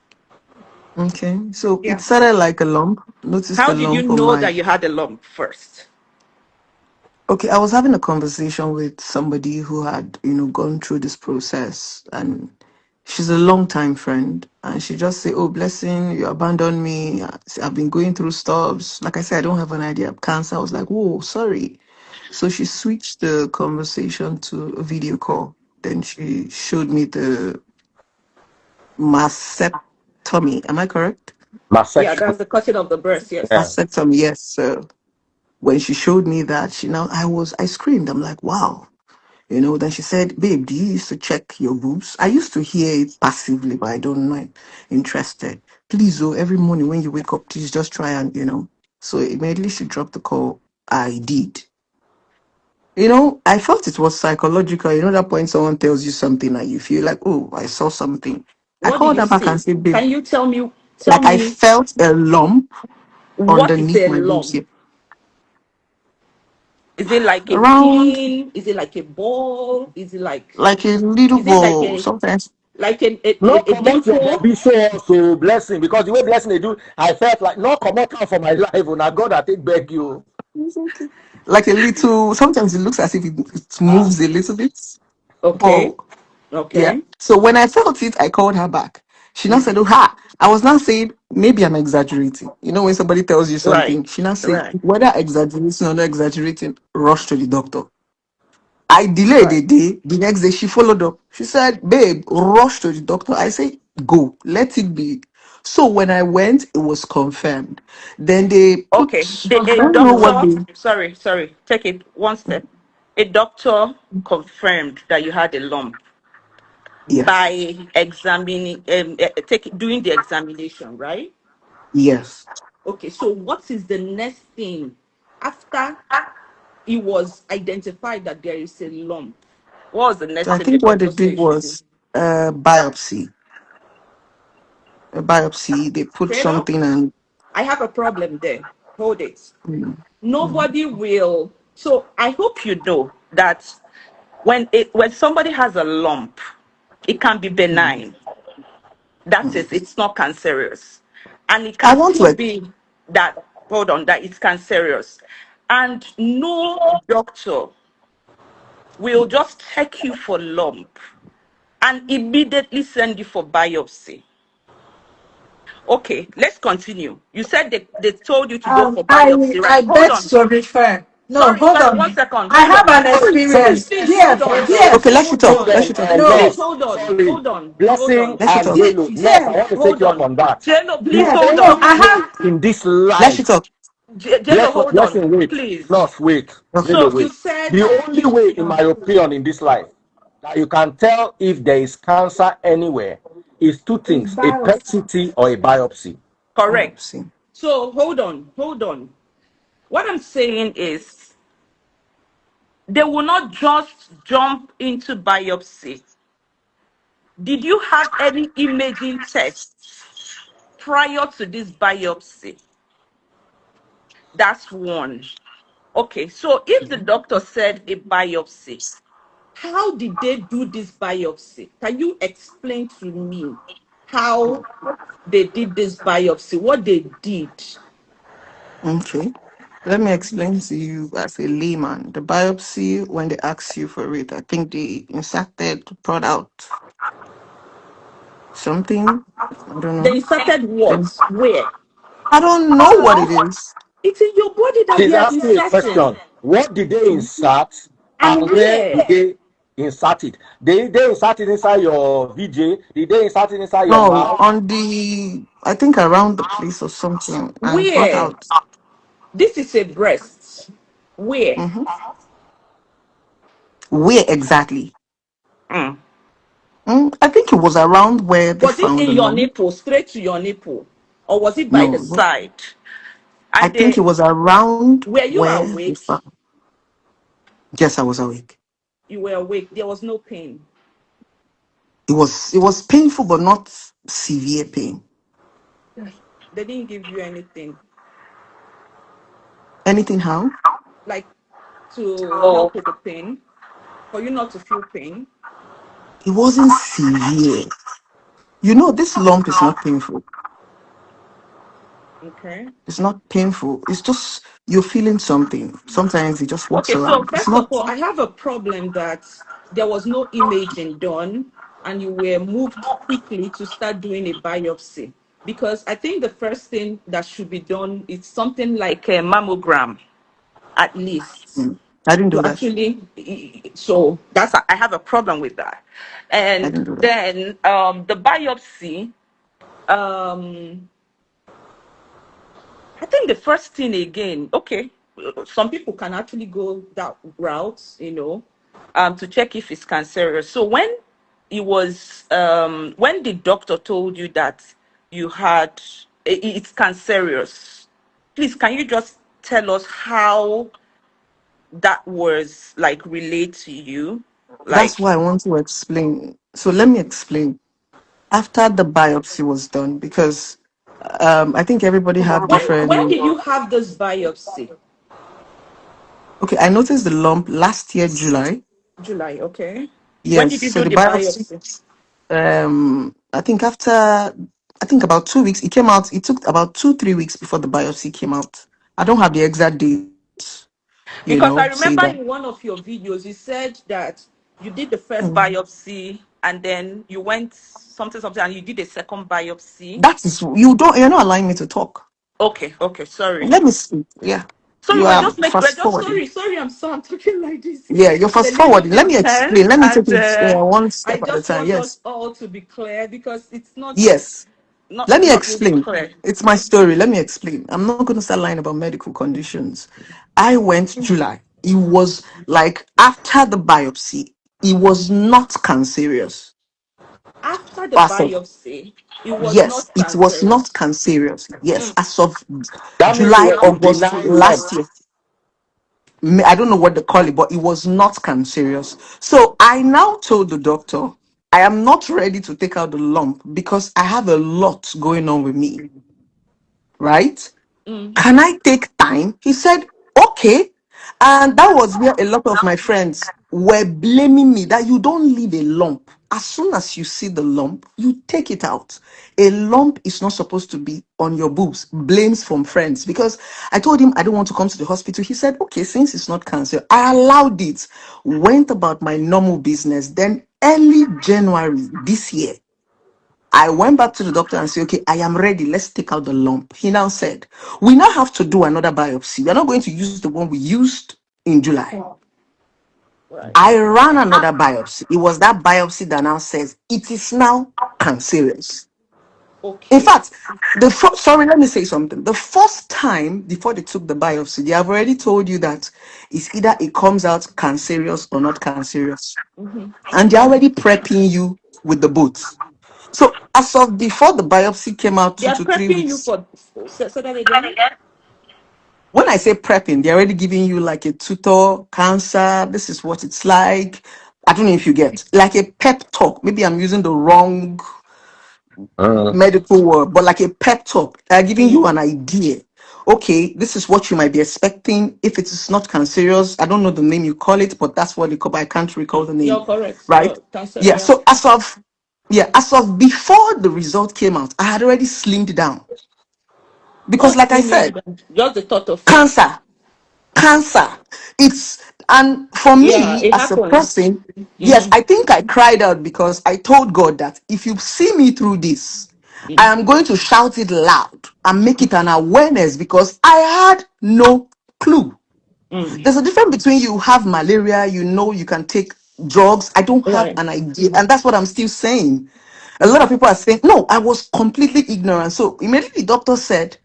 Okay. So it Yeah. started like a lump. Noticed How a did you lump on know my. that you had a lump first? Okay, I was having a conversation with somebody who had, gone through this process, and she's a long time friend, and she just said, "Oh, Blessing, you abandoned me. I've been going through stuff. Like I said, I don't have an idea of cancer." I was like, "Whoa, sorry." So she switched the conversation to a video call. Then she showed me the mastectomy. Am I correct? My Yeah, section. that's the cutting of the breast, Yeah. yes. Mastectomy, yes. So when she showed me that, I screamed. I'm like, wow. Then she said, babe, do you used to check your boobs? I used to hear it passively, but I don't know. Interested. Please, oh, every morning when you wake up, please just try and. So immediately she dropped the call. I did. I felt it was psychological. That point someone tells you something and you feel like, oh, I saw something. I What did called you her back and see? said, babe, Can you tell like I me felt a lump what is underneath a my boobs lump? here. Is it like a Around pin? Is it like a ball? like a little Is it like ball. a Sometimes like No a come out your dimple? Bobby show also blessing because the way blessing they do, I felt like no come out for my life. When I God, I take beg you. like a little, sometimes it looks as if it moves a little bit. But Okay, yeah. okay, So when I felt it, I called her back. She now said, oh, ha. I was now saying, maybe I'm exaggerating. When somebody tells you right, something, she now said, right, whether exaggerating or not exaggerating, rush to the doctor. I delayed right. a day. The next day, she followed up. She said, babe, rush to the doctor. I said, go, let it be. So when I went, it was confirmed. Then they Okay, put, I a don't know what doctor. they, Sorry. Take it one step. A doctor confirmed that you had a lump yes, by examining, doing the examination, right? yes. Okay, so what is the next thing after it was identified that there is a lump? What was the So next I thing the think what they doctor said did you should do? was biopsy. A biopsy. They put Trader, something and I have a problem there. Hold it. mm, mm, Nobody will. So I hope you know that when somebody has a lump, it can be mm, benign. That mm. is, it's not cancerous, and it I can want still to. be that. Hold on, that it's cancerous, and no doctor will just check you for lump and immediately send you for biopsy. Okay, let's continue. You said they told you to go for biopsy, right? I Hold beg on. to refer. No, Sorry, hold sorry, one on. second. I Hold have on. an Please, experience. please, hold Dear, on. dear, Okay, let you Hold talk. on. Let Children, you talk. no, Please Nurse, hold on. sorry, Hold on. Hold Blessing on. Let you and talk. Jelo. Nurse, I dear, want to take Hold you up on. on that. Jello, The please dear. hold No, on. only I way have. in this Let you life, talk. Jello, hold on. Blessing, wait, Please. Nurse, wait, Okay. Jelo, So you wait. said, The only way, in my opinion, in this life, that you can tell if there is cancer anywhere is two It's things: a PET biopsy. CT or a biopsy. correct. Biopsy. So hold on. Hold on. What I'm saying is, they will not just jump into biopsy. Did you have any imaging tests prior to this biopsy? That's one. Okay, so if the doctor said a biopsy, how did they do this biopsy? Can you explain to me how they did this biopsy, what they did? Okay. Let me explain to you as a layman. The biopsy, when they ask you for it, I think they inserted, brought out something. I don't They know. inserted Then what? Where? I don't know what it is. It's in your body that She's they are asking a inserting. question. What did they insert and And where where? did they insert it? Did they insert it inside your VJ? Did they insert it inside your No, mouth? on the, I think around the place or something, and brought Where? out. This is a breast. Where? Mhm. Where exactly? Mm. I think it was around where they Was it found in the your lump. nipple, straight to your nipple? Or was it by the No, side? I And think it they was around were you where they awake? found. Yes, I was awake. You were awake. There was no pain. It was painful, but not severe pain. They didn't give you anything. Anything how? Like to help with the pain, for you not to feel pain. It wasn't severe. This lump is not painful. Okay. It's not painful. It's just you're feeling something. Sometimes it just walks Okay, so around. It's first of not. all, I have a problem that there was no imaging done and you were moved quickly to start doing a biopsy. Because I think the first thing that should be done is something like a mammogram, at least. I didn't To do that. actually, so I have a problem with that. I And didn't do that. then the biopsy, um, I think the first thing again, okay, some people can actually go that route, to check if it's cancerous. So when the doctor told you that you had, it's cancerous, please, can you just tell us how that was like relate to you? That's Like, why I want to explain. So let me explain. After the biopsy was done, because I think everybody have when different. did you have this biopsy? Okay, I noticed the lump last year, July. July, okay. When Yes. did you So do the the biopsy. biopsy? I think I think about 2 weeks. It came out. It took about 2-3 weeks before the biopsy came out. I don't have the exact date. Because I Say remember that. in one of your videos, you said that you did the first Mm. biopsy and then you went something, something, and you did a second biopsy. That is you don't. You're not allowing me to talk. Okay, okay, sorry. Let me speak. Yeah. Sorry, You are we're fast just forwarding. sorry, I'm talking like this. Yeah, you're It's a fast little forwarding. Let bit me explain. tense, Let me take and it one I step at a just time. want us Yes. all to be clear because it's Yes. Let me not really explain. clear. It's my story. Let me explain. I'm not going to start lying about medical conditions. I went July. It was like after the biopsy, it was not cancerous. After the As of biopsy, it was yes, not it was not cancerous. cancerous. Yes, as of That means it July, was a August benign lump. last year. I don't know what they call it, but it was not cancerous. So I now told the doctor, I am not ready to take out the lump because I have a lot going on with me, right? Mm. Can I take time? He said, okay. And that was where a lot of my friends were blaming me that you don't leave a lump. As soon as you see the lump, you take it out. A lump is not supposed to be on your boobs. Blames from friends. Because I told him I don't want to come to the hospital. He said, okay, since it's not cancer, I allowed it. Went about my normal business. Then early January this year, I went back to the doctor and said, okay, I am ready. Let's take out the lump. He now said, we now have to do another biopsy. We're not going to use the one we used in July. Right. I ran another biopsy. It was that biopsy that now says it is now cancerous. In Okay. fact, sorry, let me say something. The first time before they took the biopsy, they have already told you that it's either it comes out cancerous or not cancerous. Mm-hmm. And they're already prepping you with the both. So as of before the biopsy came out They two are to three prepping you weeks, for, say that again. when I say prepping, they're already giving you like a tutor, cancer. This is what it's like. I don't know if you get like a pep talk. Maybe I'm using the wrong medical word, but like a pep talk. They're giving you Mm. an idea. Okay, this is what you might be expecting. If it is not cancerous, I don't know the name you call it, but that's what they call. I can't recall the name. You're correct. Right? Your cancer, Yeah. yeah. So as of before the result came out, I had already slimmed down because, What's like I slimming said, down? Just the thought of it. cancer. Cancer. It's and for Yeah, me it as a happens. person, yes, Mm-hmm. I think I cried out because I told God that if you see me through this, I Mm. am going to shout it loud and make it an awareness because I had no clue. Mm. There's a difference between you have malaria, you know you can take drugs. I don't have Right. an idea, and that's what I'm still saying. A lot Mm-hmm. of people are saying, no, I was completely ignorant. So immediately the doctor said,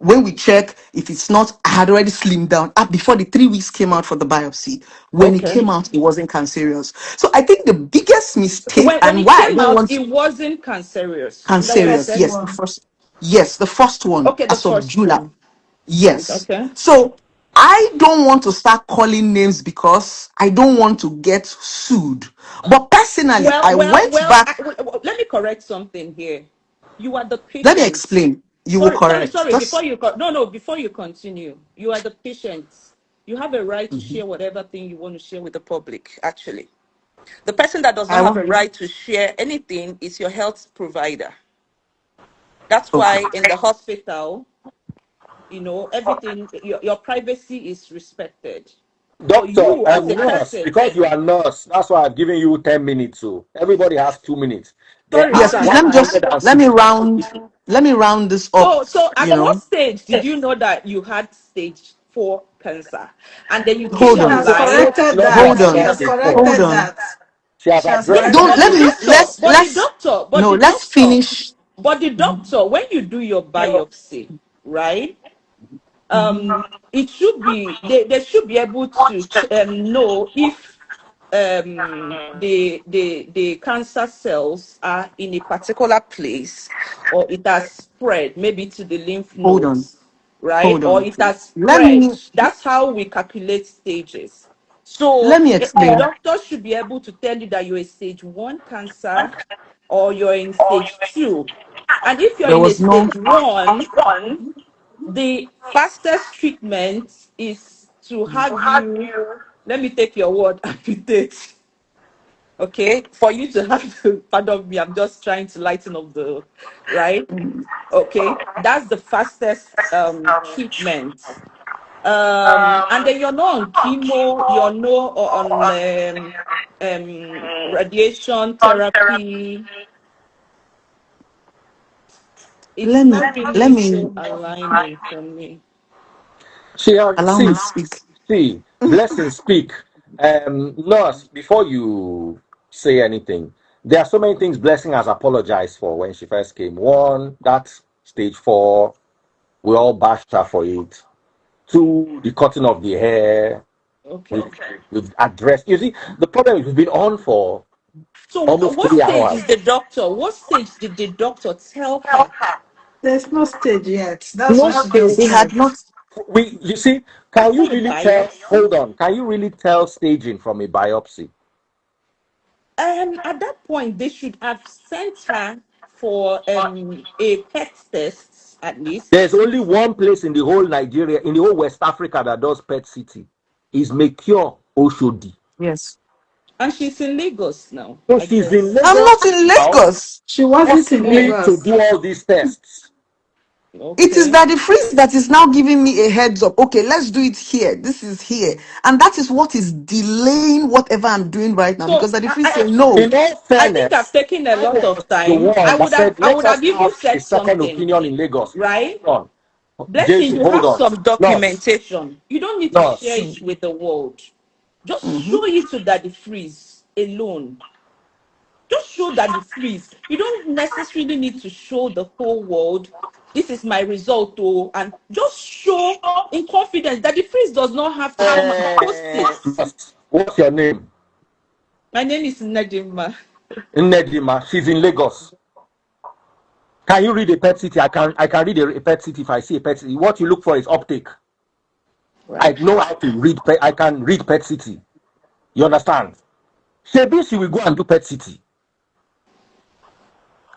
when we check, if it's not, I had already slimmed down before the 3 weeks came out for the biopsy. When it Okay. came out, it wasn't cancerous. So I think the biggest mistake When and it why I came don't out, want it wasn't cancerous. Is The that what you cancerous, first said? yes, one. the first one Okay, the as of first July. one. Right. Yes. Okay. So I don't want to start calling names because I don't want to get sued. But personally, Well, I well, went well. back. Let me correct something here. You are the Let me patient. explain. You will Sorry, sorry, correct. sorry. Just Before you continue, you are the patient. You have a right to share whatever thing you want to share with the public. Actually, the person that does I not have want. a right to share anything is your health provider. That's Okay. why in the hospital, everything, your privacy is respected. But Doctor you as and a nurse, person, because you are nurse, that's why I've given you 10 minutes. So everybody has 2 minutes. There sorry, are Yes, sir. please let me 160 round people. this up. So at You what know, stage did you know that you had stage 4 cancer? And then you She hold came has on, online. corrected Know she that. has hold She not on, got has stage four. hold corrected on. that. She has She has addressed Yes, it. Don't corrected but let the that. me doctor, no, let's finish. but the doctor, when you do your biopsy, right? It should be they should be able to know if the cancer cells are in a particular place, or it has spread maybe to the lymph Hold on, nodes, right? hold Or on, it please. has spread. That's how we calculate stages. Let So me the explain. doctor should be able to tell you that you're a stage 1 cancer or you're in stage 2. And if you're There in a was no stage 1, the fastest treatment is to have you, let me take your word, amputate. Okay, for you to have to, pardon me, I'm just trying to lighten up the, right? Okay, that's the fastest treatment. And then you're not on chemo, you're not on radiation therapy. It's let me not let really me so aligning for me. She has, allow me speak. blessing, speak. Nurse, before you say anything, there are so many things Blessing has apologized for when she first came. One, that's stage 4. We all bashed her for it. 2, the cutting of the hair. We've, Okay. we've addressed. You see, the problem is we've been on for So almost what 3 stage hours. is the doctor? What stage did the doctor tell her? There's no stage yet. That's No what she just They stage. had said. not. You see, can After you a really tell? biopsy, Hold on. Can you really tell staging from a biopsy? at that point they should have sent her for a PET test at There's least. only one place in the whole Nigeria, in the whole West Africa that does PET CT. Is Mekio Oshodi. Yes, And she's in Lagos now, So I she's in guess. I'm Lagos not in now, Lagos. She wasn't in possibly to Lagos. do all these tests. It is Okay. DaddyFreeze that is now giving me a heads up. Okay, let's do it here. This is here. And that is what is delaying whatever I'm doing right now. So Because DaddyFreeze said, no. In all I think I've fairness, taken a I lot was of the time. one that said, I let would us have even have a said second something, opinion in Lagos. right? Hold on. Blessing, Jason, you hold have on. some Nurse, documentation. You don't need to share nurse. it with the world. Just Mhm. show it to DaddyFreeze alone. Just show DaddyFreeze. You don't necessarily need to show the whole world. This is my result, oh, and just show in confidence. DaddyFreeze does not have to come and post it. Nurse, what's your name? My name is Nedima. Nedima. She's in Lagos. Can you read a pet city? I can read a pet city if I see a pet city. What you look for is uptake. I Right. know how to read I can read pet city. You understand? Shebi she will go and do pet city.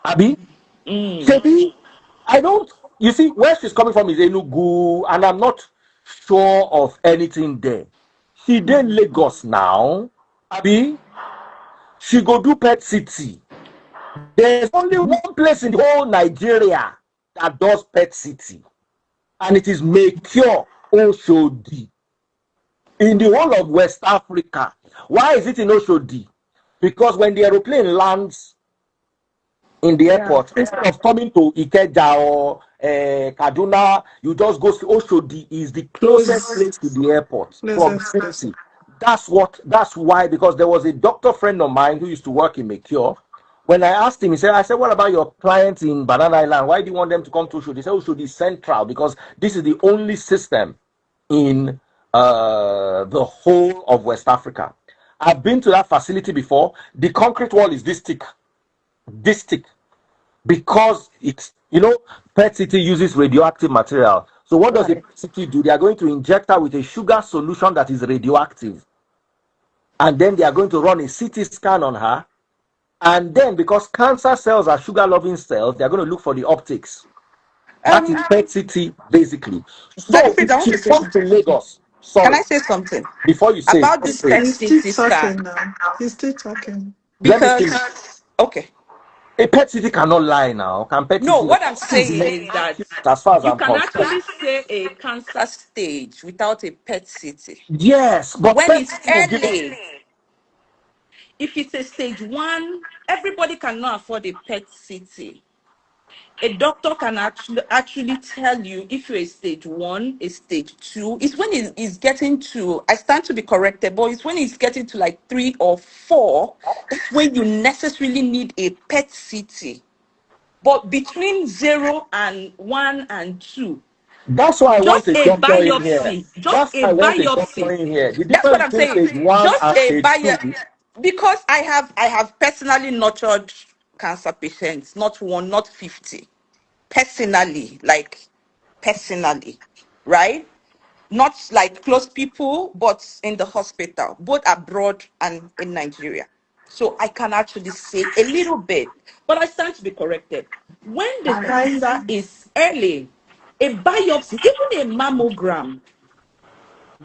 Abi? Shebi, I don't. You see, where she's coming from is Enugu, and I'm not sure of anything there. She did Lagos now. Abi, she go do pet city. There's only one place in the whole Nigeria that does pet city, and it is Mekio Oshodi in the whole of West Africa. Why is it in Oshodi? Because when the aeroplane lands in the Yeah. airport, instead of coming to Ikeja or Kaduna, you just go to Oshodi is the closest place to the airport from Closest place. city. That's why, because there was a doctor friend of mine who used to work in Mekio. When I asked him, I said, what about your clients in Banana Island? Why do you want them to come to Oshodi? He said, Oshodi is central because this is the only system in the whole of West Africa. I've been to that facility before. The concrete wall is this thick, because it's, pet city uses radioactive material. So what does a Right. pet city do? They are going to inject her with a sugar solution that is radioactive, and then they are going to run a CT scan on her, and then because cancer cells are sugar loving cells, they are going to look for the optics. That is pet city basically. So DaddyFreeze, I want she to say comes to something. Lagos. Can Sorry, I say something before you say, about this say pet He's still city talking scan? now. He's still talking. let me finish. Because okay. A pet city cannot lie now. Can pet No, city lie? what I'm That is saying is that inaccurate as far as you I'm can concerned. actually say a cancer stage without a pet city. Yes, but When pet it's city will give us. early, if it's a stage one, everybody cannot afford a pet city. A doctor can actually tell you if you're a stage one, a stage two. It's when it's getting to, I stand to be corrected, but it's when it's getting to like 3 or 4, that's when you necessarily need a pet city. But between 0 and 1 and 2, That's why I want just a a doctor in here. biopsy, just That's a why I want a doctor biopsy. in here. The That's what difference I'm between saying. stage one Just and a stage bio, two. because I have personally nurtured cancer patients, not one, not 50. Personally, like personally, right? Not like close people, but in the hospital, both abroad and in Nigeria. So I can actually say a little bit, but I stand to be corrected. When the cancer is early, a biopsy, even a mammogram,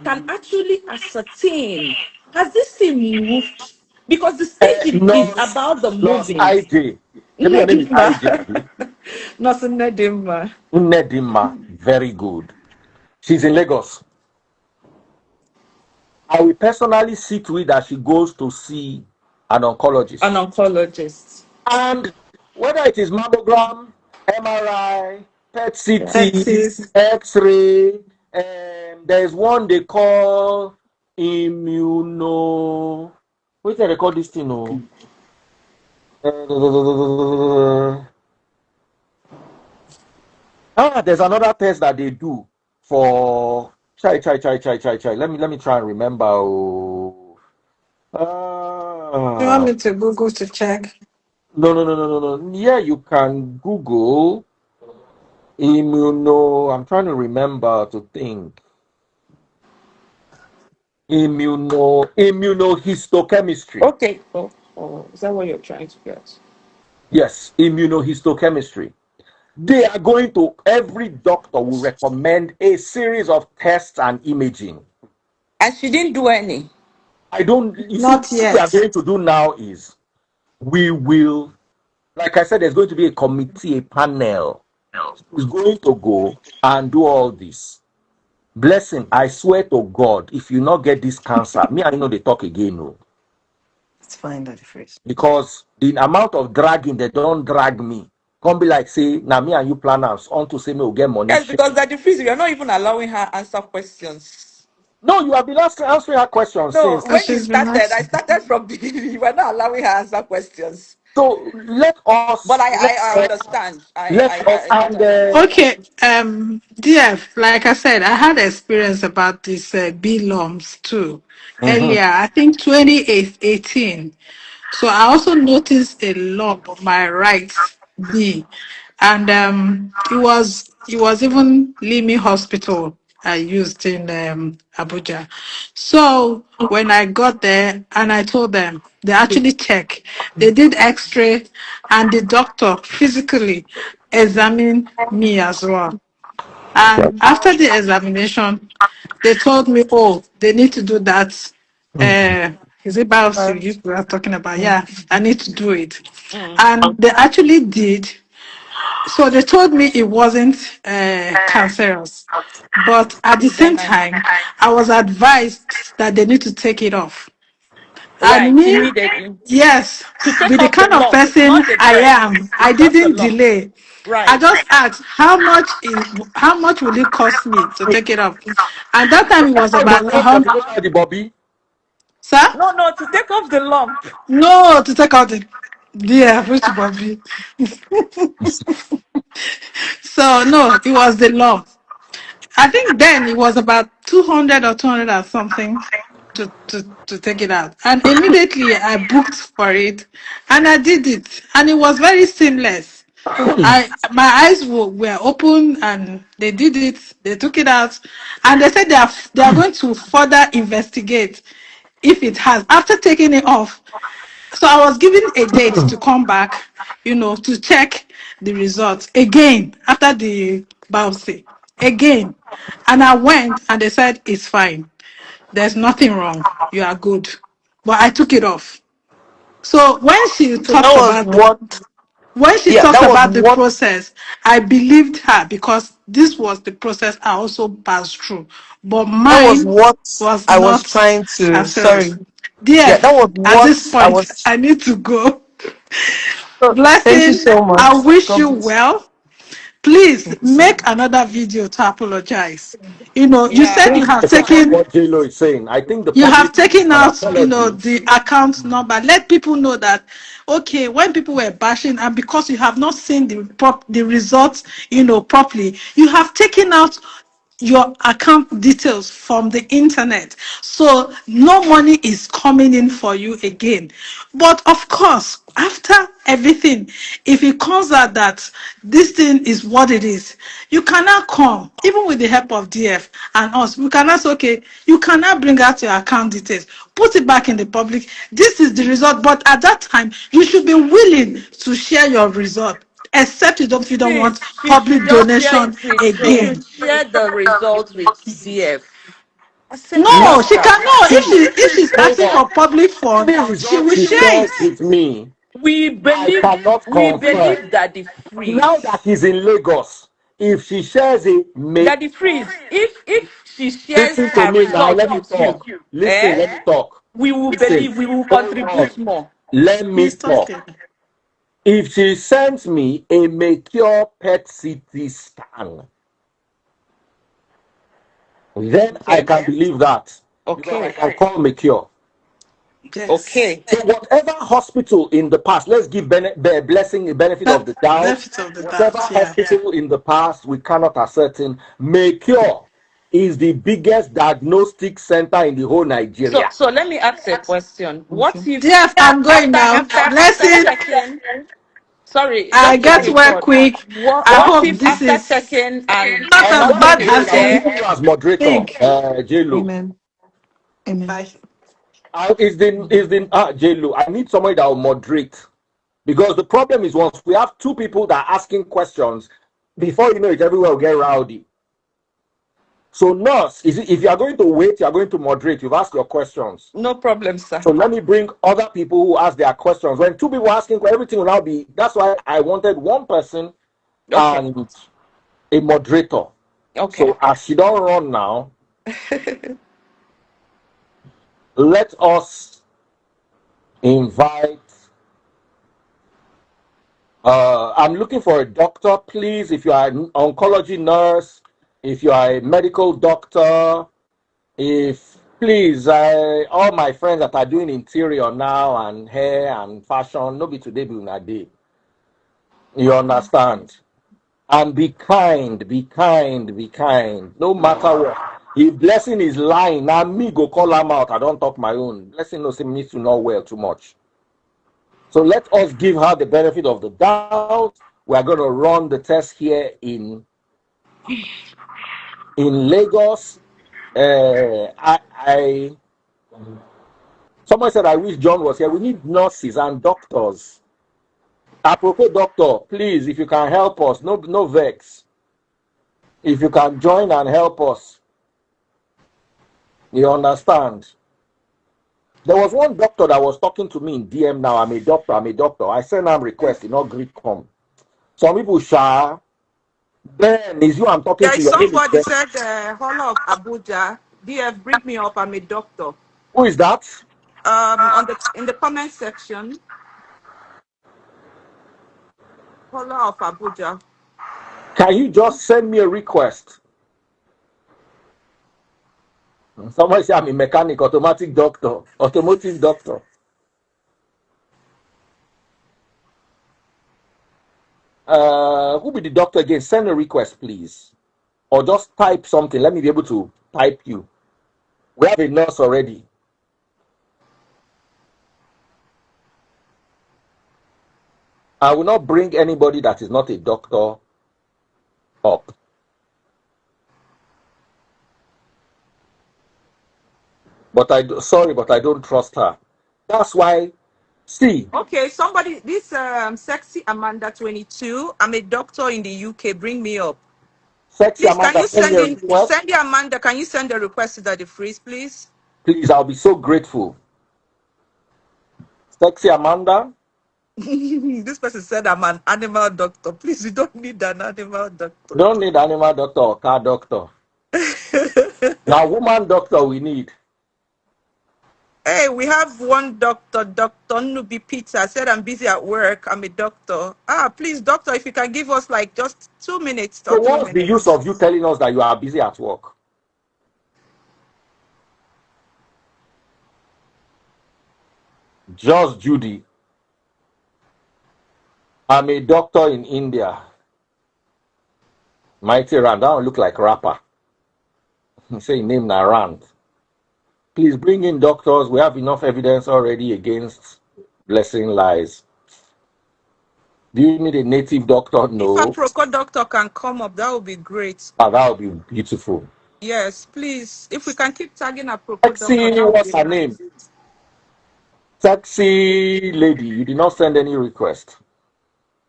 can actually ascertain, has this thing moved? Because the stage is Nurse, about the nurse moving. IJ. Maybe your name is Nedima. IJ, Abi. Nothing Nedima. Nedima. Very good. She's in Lagos. I will personally see to it that she goes to see an An oncologist. oncologist. And whether it is mammogram, MRI, PET CT, Texas. X-ray, and there's one they call immuno. What do they call this thing? Oh? There's another test that they do for chai. Let me try and remember. Oh. You want Ah. me to Google to check? No. Yeah, you can Google immuno. I'm trying to remember to think. Immunohistochemistry. Okay. Oh, is that what you're trying to get? Yes, immunohistochemistry. They are going to, every doctor will recommend a series of tests and imaging. And she didn't do any. I don't, you see, Not what we are yet. going to do now is we will, like I said, there's going to be a committee, a panel. is going to go and do all this. Blessing, I swear to God, if you not get this cancer, me, I know they talk again. No. It's fine, DaddyFreeze. Because the amount of dragging, they don't drag me. Come be like, say, now me and you plan us on to say me will get money. Yes, because DaddyFreeze, you are not even allowing her answer questions. No, you have been answering her questions No, since. when you She's been started, I asking. started from the beginning. You were not allowing her answer questions. So let But us, I understand. let us, I and totally understand. Okay, DF, like I said, I had experience about this B lumps too Mhm. earlier, I think 2018. So I also noticed a lump on my right knee, and it was even Limi Hospital I used in Abuja. So when I got there and I told them, they actually check. They did X-ray, and the doctor physically examined me as well. And after the examination, they told me, oh, they need to do that. Uh, is it biopsy you were talking about? Yeah, I need to do it. Mm. And they actually did. So they told me it wasn't cancerous. But at the Very same nice. time, I was advised that they need to take it off. And Right, me, immediately. yes, To take with the off the kind of lump, person not the I breast, am, I just the didn't lump. delay. I Right. just asked how much will it cost me to take it off? And that time it was how the about a lump or to hundred. take out the Bobby? Sir? No, no, to take off the lump. No, to take out the which Bobby. So no, it was the law. I think then it was about 200 or 200 or something to take it out. And immediately I booked for it and I did it. And it was very seamless. My eyes were open and they did it, they took it out, and they said they are going to further investigate if it has. After taking it off, so I was given a date to come back, to check the results again after the biopsy. Again. And I went and they said it's fine. There's nothing wrong. You are good. But I took it off. So So that was what, when she yeah, that talked was about the what, process, I believed her because this was the process I also passed through. But that was mine what was I was not trying to, sorry. cancerous. Yeah, that DF, was at what this I point, was, I need to go. so thank you Blessing, so much. I wish God you bless. well. Please Thank you so make much. another video to apologize. You said Yeah. you have I think that's taken what J-Lo is saying. I think the you public have needs taken an out, apology. the account number. Let people know that, okay, when people were bashing, and because you have not seen the results, properly, you have taken out your account details from the internet. So no money is coming in for you again. But of course, after everything, if it comes out that this thing is what it is, you cannot come, even with the help of DF and us, we cannot say, okay, you cannot bring out your account details, put it back in the public. This is the result. But at that time, you should be willing to share your result, except you don't want Please, she should public just share it donation with, she again. should share the results with DF. As simple Now, No, as she that. cannot. If see, she's hold asking for on. public fund, Any she result will she share shares it. with me, We I believe cannot we confirm. believe that the Now freeze. that he's in Lagos, if she shares it, make Daddy Freeze, if she shares listen to her me now. results Let me with you, talk. Listen, eh, let me talk. we will Listen, believe, we will hold on. contribute more. Let me He's talk. talking. If she sends me a Macure PET CT scan, then I Okay, can believe that because I okay, can call Macure. Yes. okay. So whatever hospital in the past, let's give blessing the benefit of But the doubt. benefit of the Whatever doubt, yeah. hospital in the past we cannot ascertain, Macure is the biggest diagnostic center in the whole So Nigeria. so let me ask a question. What Okay. if DF, I'm going now. after Blessing, checking, sorry, I just to get quick well word. quick. I What hope if this after is checking and not And a I'm not nothing bad is alone. I'm hearted there? using you as moderator, thing. J-Lo. Amen. Amen. Bye. Is the J-Lo. I need somebody that will moderate. Because the problem is once we have two people that are asking questions, before you know it, everywhere will get rowdy. So, nurse, if you are going to wait, you are going to moderate. You've asked your questions. No problem, sir. So let me bring other people who ask their questions. When two people are asking, everything will now be. That's why I wanted one person Okay. and a moderator. Okay. So as she don't run now, let us invite. I'm looking for a doctor, please. If you are an oncology nurse, if you are a medical doctor, if please, all my friends that are doing interior now and hair and fashion, no be today be una day. You understand? And be kind, be kind, be kind. No matter what. If blessing is lying, now me go call him out. I don't talk my own. Blessing no say me to know well too much. So let us give her the benefit of the doubt. We are going to run the test here in Lagos. I someone said I wish John was here. We need nurses and doctors. Apropos doctor, please, if you can help us, no vex. If you can join and help us, you understand. There was one doctor that was talking to me in DM now. I'm a doctor. I sent him request, you know, greet come. Some people share. Ben, is you I'm talking There to. is Your name is somebody Ben. said Hall of Abuja. DF, bring me up. I'm a doctor. Who is that? On the in the comment section, Hall of Abuja. Can you just send me a request? Somebody say I'm a mechanic, automatic doctor, automotive doctor. Who be the doctor again? Send a request, please. Or just type something. Let me be able to type you. We have a nurse already. I will not bring anybody that is not a doctor up. But sorry, but I don't trust her. That's why, see, Okay, somebody, this sexy Amanda 22. I'm a doctor in the UK. Bring me up. sexy Please, can Amanda, you send me send a in, request. send the Amanda, can you send a request to DaddyFreeze, please? Please, I'll be so grateful. Sexy Amanda, This person said I'm an animal doctor. Please, you don't need an animal doctor. don't need animal doctor or car doctor. Now, woman doctor we need. Hey, we have one doctor, Dr. Nubi Peter. Said I'm busy at work. I'm a doctor. Please, doctor, if you can give us like just 2 minutes or So, 3 what's the use of minutes. you telling us that you are busy at work? Just Judy. I'm a doctor in India. Mighty Rand. That don't look like rapper. Say name na Rand. Please bring in doctors. We have enough evidence already against blessing lies. Do you need a native doctor? If a No. Proco doctor can come up, that would be great. That would be beautiful. Yes, please. If we can keep tagging a Proco doctor, Sexy, that would be what's her name? nice. Sexy lady. You did not send any request.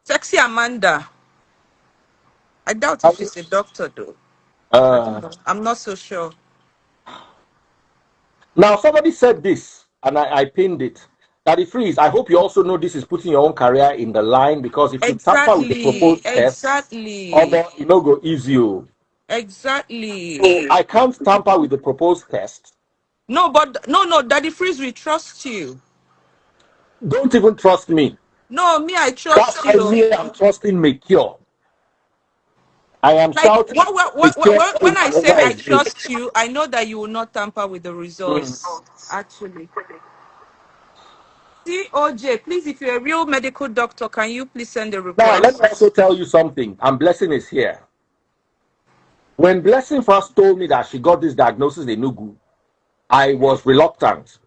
Sexy Amanda. I doubt if she's a doctor, though. I don't Uh, know. I'm not so sure. Now, somebody said this, and I pinned it. DaddyFreeze, I hope you also know this is putting your own career in the line because if you tamper with the Exactly. proposed test, Exactly. although you know go easy. Exactly. So I can't tamper with the proposed test. No, but no, DaddyFreeze, we trust you. Don't even trust me. No, me, I That's trust why you. me, I'm trusting Mekio. I am Like shouting Mekio when I whenever say I I see. trust you, I know that you will not tamper with the results. Actually. COJ, please, if you're a real medical doctor, can you please send a Now, let me also request? tell you something, and Blessing is here. When Blessing first told me that she got this diagnosis in Enugu, I was reluctant.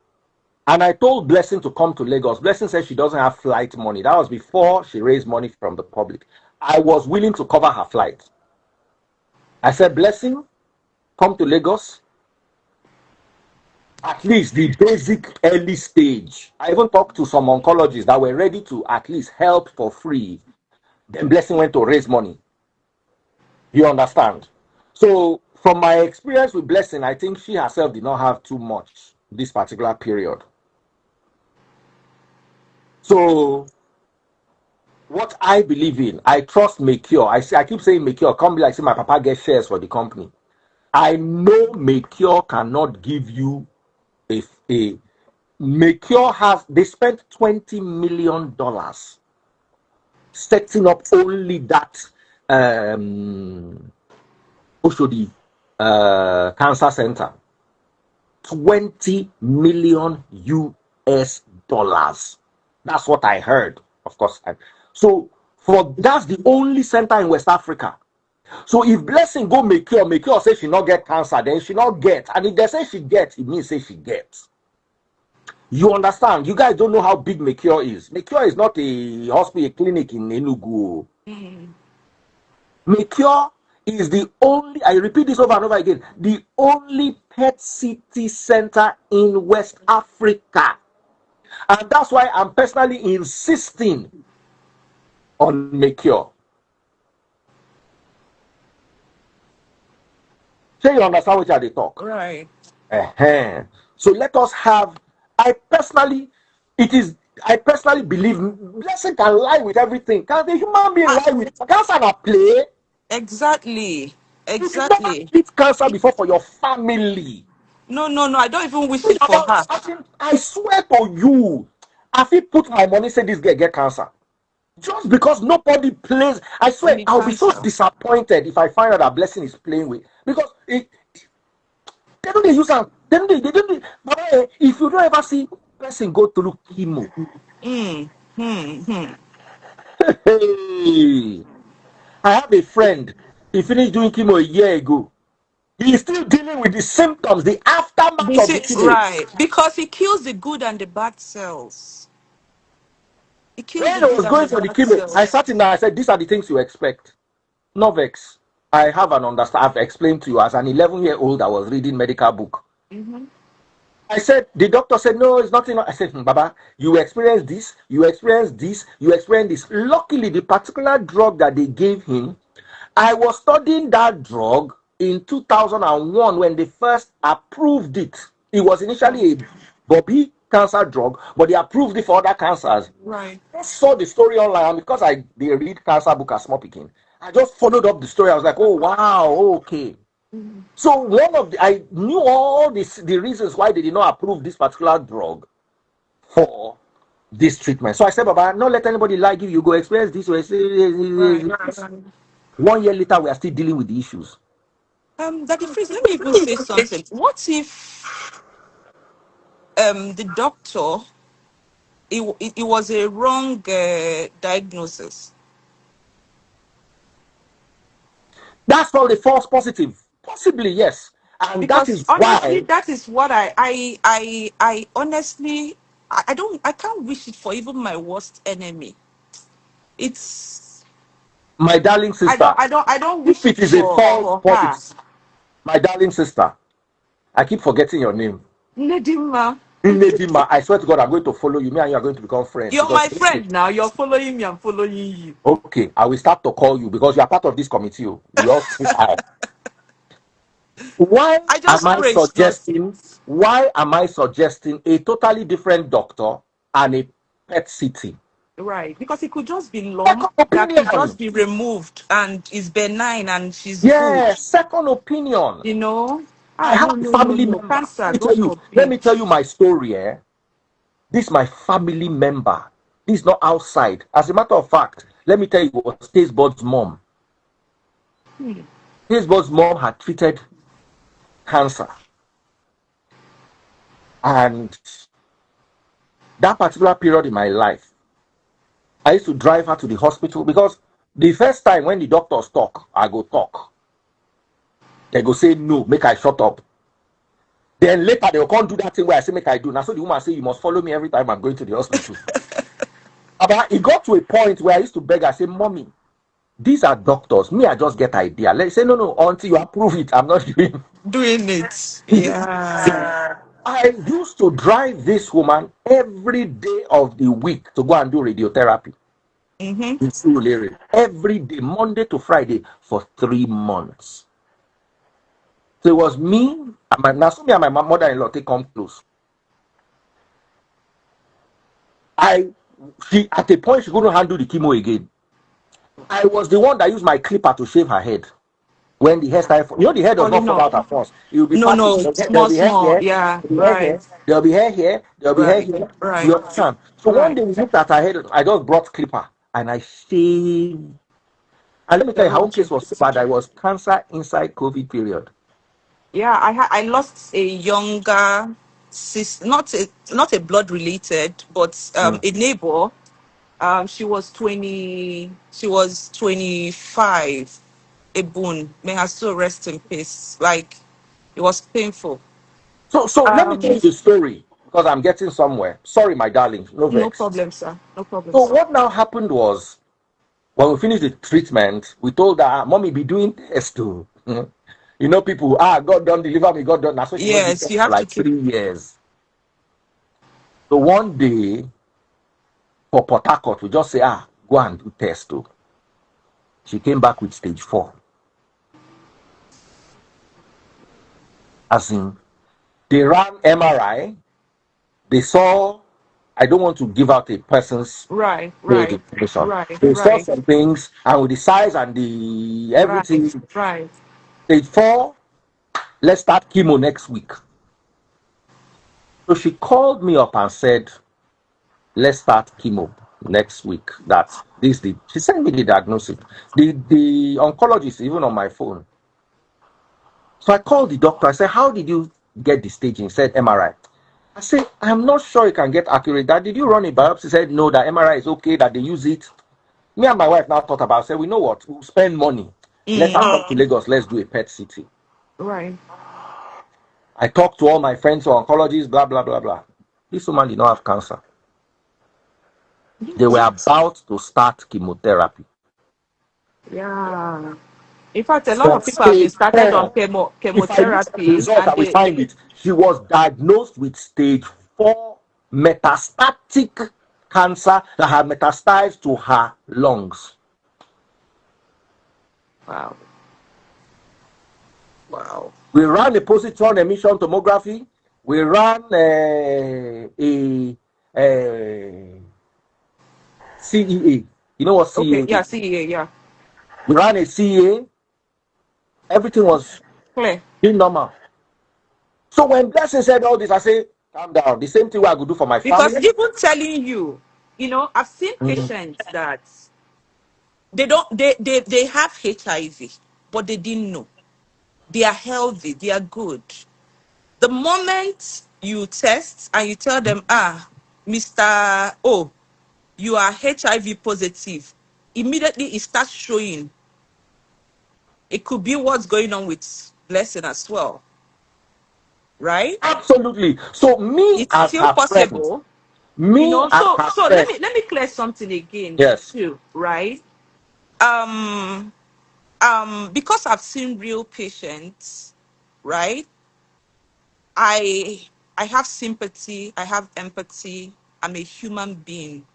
And I told Blessing to come to Lagos. Blessing said she doesn't have flight money. That was before she raised money from the public. I was willing to cover her flight. I said, Blessing, come to Lagos. At least the basic early stage. I even talked to some oncologists that were ready to at least help for free. Then Blessing went to raise money. You understand? So, from my experience with Blessing, I think she herself did not have too much this particular period. So, what I believe in, I trust Macure. I keep saying Macure. Come be like say my papa gets shares for the company. I know Macure cannot give you a Macure has they spent $20 million setting up only that Oshodi cancer center. 20 million US dollars. That's what I heard. Of course. So that's the only center in West Africa. So if Blessing go Macure say she not get cancer, then she not get. And if they say she gets, it means say she gets. You understand? You guys don't know how big Macure is. Macure is not a hospital, a clinic in Enugu. Macure is the only, I repeat this over and over again, the only pet city center in West Africa. And that's why I'm personally insisting on Macure. So you understand what they talk? Right. So let us have, I personally believe Blessing can lie with everything. Can the human being lie with cancer not play? Exactly. You did never Exactly. treat cancer before for your family. No, no, no. I don't even wish it for her. I swear to you, I feel put my money say this girl get cancer. Just because nobody plays, I swear Only I'll be so cancer. disappointed if I find out that Blessing is playing with, because they don't use them. They don't. But if you don't ever see Blessing go through chemo, hey, I have a friend. He finished doing chemo a year ago. He is still dealing with the symptoms, the aftermath of the chemo. Right. Because it kills the good and the bad cells. It kills When the I good was and going the for the bad chemo, I cells. sat in there. I said, "These are the things you expect." Novex. I have an understand. I've explained to you as an 11-year-old. I was reading medical book. I said, the doctor said, no, it's nothing. I said, Baba, you experience this, you experience this, you experience this. Luckily, the particular drug that they gave him, I was studying that drug in 2001 when they first approved it. It was initially a Bobby cancer drug, but they approved it for other cancers. Right. I saw the story online because they read cancer book as small picking. I just followed up the story. I was like, oh wow, okay. So I knew all the reasons why they did not approve this particular drug for this treatment. So I said, Baba, not let anybody lie you. You go experience this. Right. 1 year later, we are still dealing with the issues. DaddyFreeze, let me even say something. What if the doctor it was a wrong diagnosis? That's called a false positive. Possibly, yes. And that Because is honestly, why that is what I honestly I can't wish it for even my worst enemy. It's my darling sister, I don't if wish it it is a false for her. positive, my darling sister, I keep forgetting your name. Nedima. Nedima, I swear to God, I'm going to follow you. Me and you are going to become friends You're because my friend now. You're following me. I'm following you. okay, I will start to call you because you are part of this committee. We all think Why I am just I pray it's not. suggesting? Why am I suggesting a totally different doctor and a pet city? Right, because it could just be lump Second that could just opinion. be removed and is benign and she's good. Yes, second opinion. You know? I Ah, have no, a no, no, family no. member. Cancer, God Let forbid. me tell you my story. This is my family member. This is not outside. As a matter of fact, let me tell you what Tastebud's mom. Tastebud's mom had treated cancer. And that particular period in my life, I used to drive her to the hospital because the first time when the doctors talk, I go talk. They go say no, make I shut up. Then later they will come do that thing where I say make I do. Now so the woman say you must follow me every time I'm going to the hospital. But it got to a point where I used to beg. I say, Mommy, these are doctors. Me, I just get idea. Let's say no, until you approve it, I'm not doing. Doing it. Yeah. I used to drive this woman every day of the week to go and do radiotherapy. Mm-hmm. In Surulere. Every day, Monday to Friday, for 3 months. So it was me and my Nasumi and my mother-in-law take come close. she at a point she couldn't handle the chemo again. I was the one that used my clipper to shave her head. When the hairstyle, the hair does not Falling fall off. out at first. It will be No, parting. no, There'll small, be hair small. here, Yeah, there'll be hair right, here, there'll be hair here, there'll be hair right, here. You right, understand? So one right. day we looked at her head. I just brought clipper and I shaved. And let me tell The you, her whole own case thing. was so bad. I was cancer inside COVID period. Yeah, I lost a younger sis, not a blood related, but Mm. a neighbor. She was 25. A boon. May her soul rest in peace. Like, it was painful. So let me tell Um, you the story because I'm getting somewhere. Sorry, my darling, no no vex. problem, sir. No problem, So sir. what now happened was when we finished the treatment, we told her, "Mommy, be doing tests too." People, God don't deliver me, God don't. That's why she not do Yes, test you for have to like keep. 3 years. So one day for Port Harcourt, we just say, go and do test too. She came back with stage 4. As in, they ran MRI, they saw, I don't want to give out a person's Right, paid right, information. right, They saw right, some things, and with the size and the right, everything, right. stage 4, let's start chemo next week. So she called me up and said, let's start chemo next week. She sent me the diagnosis. The oncologist even on my phone. So I called the doctor. I said, how did you get the staging? He said, MRI. I said, I'm not sure you can get accurate. That did you run a biopsy? He said, no, that MRI is okay, that they use it. Me and my wife now thought about it. Said, we know what? We'll spend money. Let her come to Lagos. Let's do a PET CT. Right. I talked to all my friends who are oncologists, blah, blah, blah, blah. This woman did not have cancer. They were about to start chemotherapy. Yeah. In fact, a lot From of people have been stage started on 4. If I look at the chemotherapy, result, I and will they find it. She was diagnosed with stage 4 metastatic cancer that had metastasized to her lungs. wow, wow. We ran a positron emission tomography. We ran a CEA. You know what Okay, CEA yeah, is? see, yeah. We ran a CEA. Everything was Clear. being normal. So when Blessing said all this, I say, calm down. The same thing I could do for my Because family. even telling you, I've seen Mhm. patients that they have HIV, but they didn't know. They are healthy, they are good. The moment you test and you tell them, Mr. O, you are HIV positive, immediately it starts showing. It could be what's going on with Blessing as well, right? Absolutely. So me It's as still her friend, possible, me as So her let friend. me clear something again Yes. too, right? Um, because I've seen real patients, right? I I have sympathy, I have empathy. I'm a human being,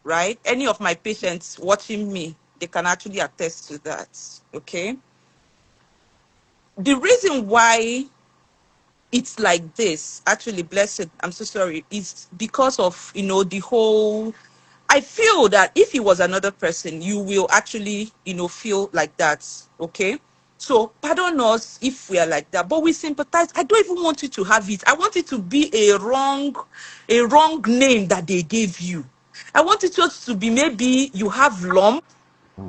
right? Any of my patients watching me, they can actually attest to that. Okay. The reason why it's like this, actually, blessed, I'm so sorry, is because of the whole. I feel that if it was another person, you will actually, feel like that. Okay. So pardon us if we are like that, but we sympathize. I don't even want you to have it. I want it to be a wrong name that they gave you. I want it just to be, maybe you have lump.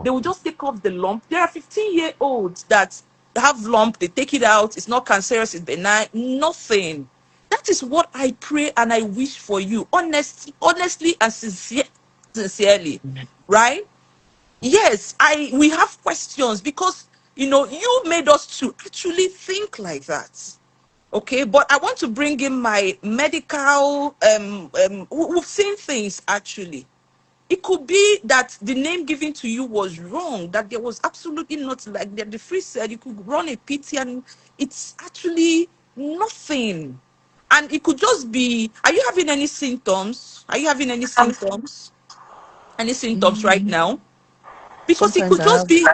They will just take off the lump. There are 15-year-olds that have lump, they take it out, it's not cancerous, it's benign, nothing. That is what I pray and I wish for you, honestly and sincerely, right? Yes, we have questions because you made us to actually think like that. Okay, but I want to bring in my medical we've seen things actually. It could be that the name given to you was wrong, that there was absolutely not, like the freeze said, you could run a PT and it's actually nothing. And it could just be, are you having any symptoms? Are you having any symptoms? Any symptoms right Mm, now? Because it Sometimes could I just have be,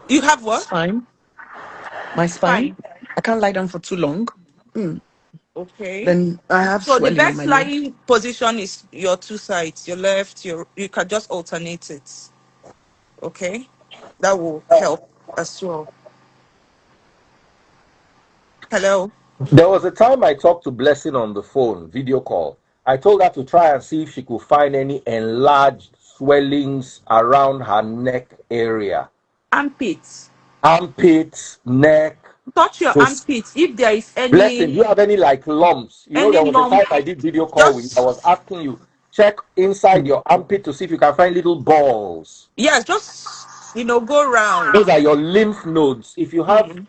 you have what? spine, my spine. Fine. I can't lie down for too long. Mm. Okay. Then I have So the swelling on best my leg. lying position is your two sides, your left, you can just alternate it. Okay. That will help as well. Hello. There was a time I talked to Blessing on the phone, video call. I told her to try and see if she could find any enlarged swellings around her neck area, Armpits. armpits, neck. Touch your So, armpits. If there is Blessing, do you have any like lumps? You know, there any was a time lump, I did video call with you. I was just asking you, check inside your armpit to see if you can find little balls. yes, just go round. Those are your lymph nodes. Mm.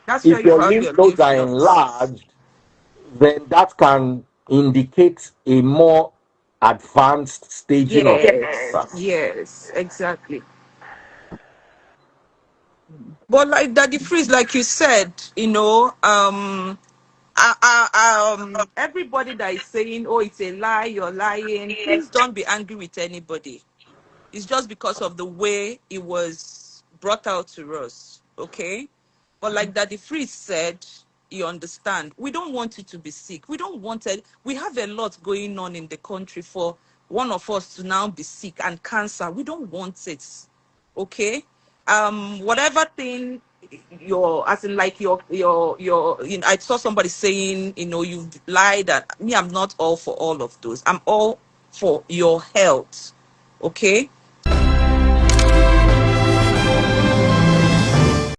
That's where If you your have lymph your nodes lymph are nodes. enlarged, then that can indicate a more advanced staging of Yes, cancer. yes, exactly. But like Daddy Freeze, like you said, everybody that is saying, "Oh, it's a lie, you're lying," please don't be angry with anybody. It's just because of the way it was brought out to us, okay? But like Daddy Freeze said, you understand. We don't want you to be sick. We don't want it. We have a lot going on in the country for one of us to now be sick and cancer. We don't want it, okay? Whatever thing as in like I saw somebody saying, you've lied, and me, I'm not all for all of those. I'm all for your health, okay?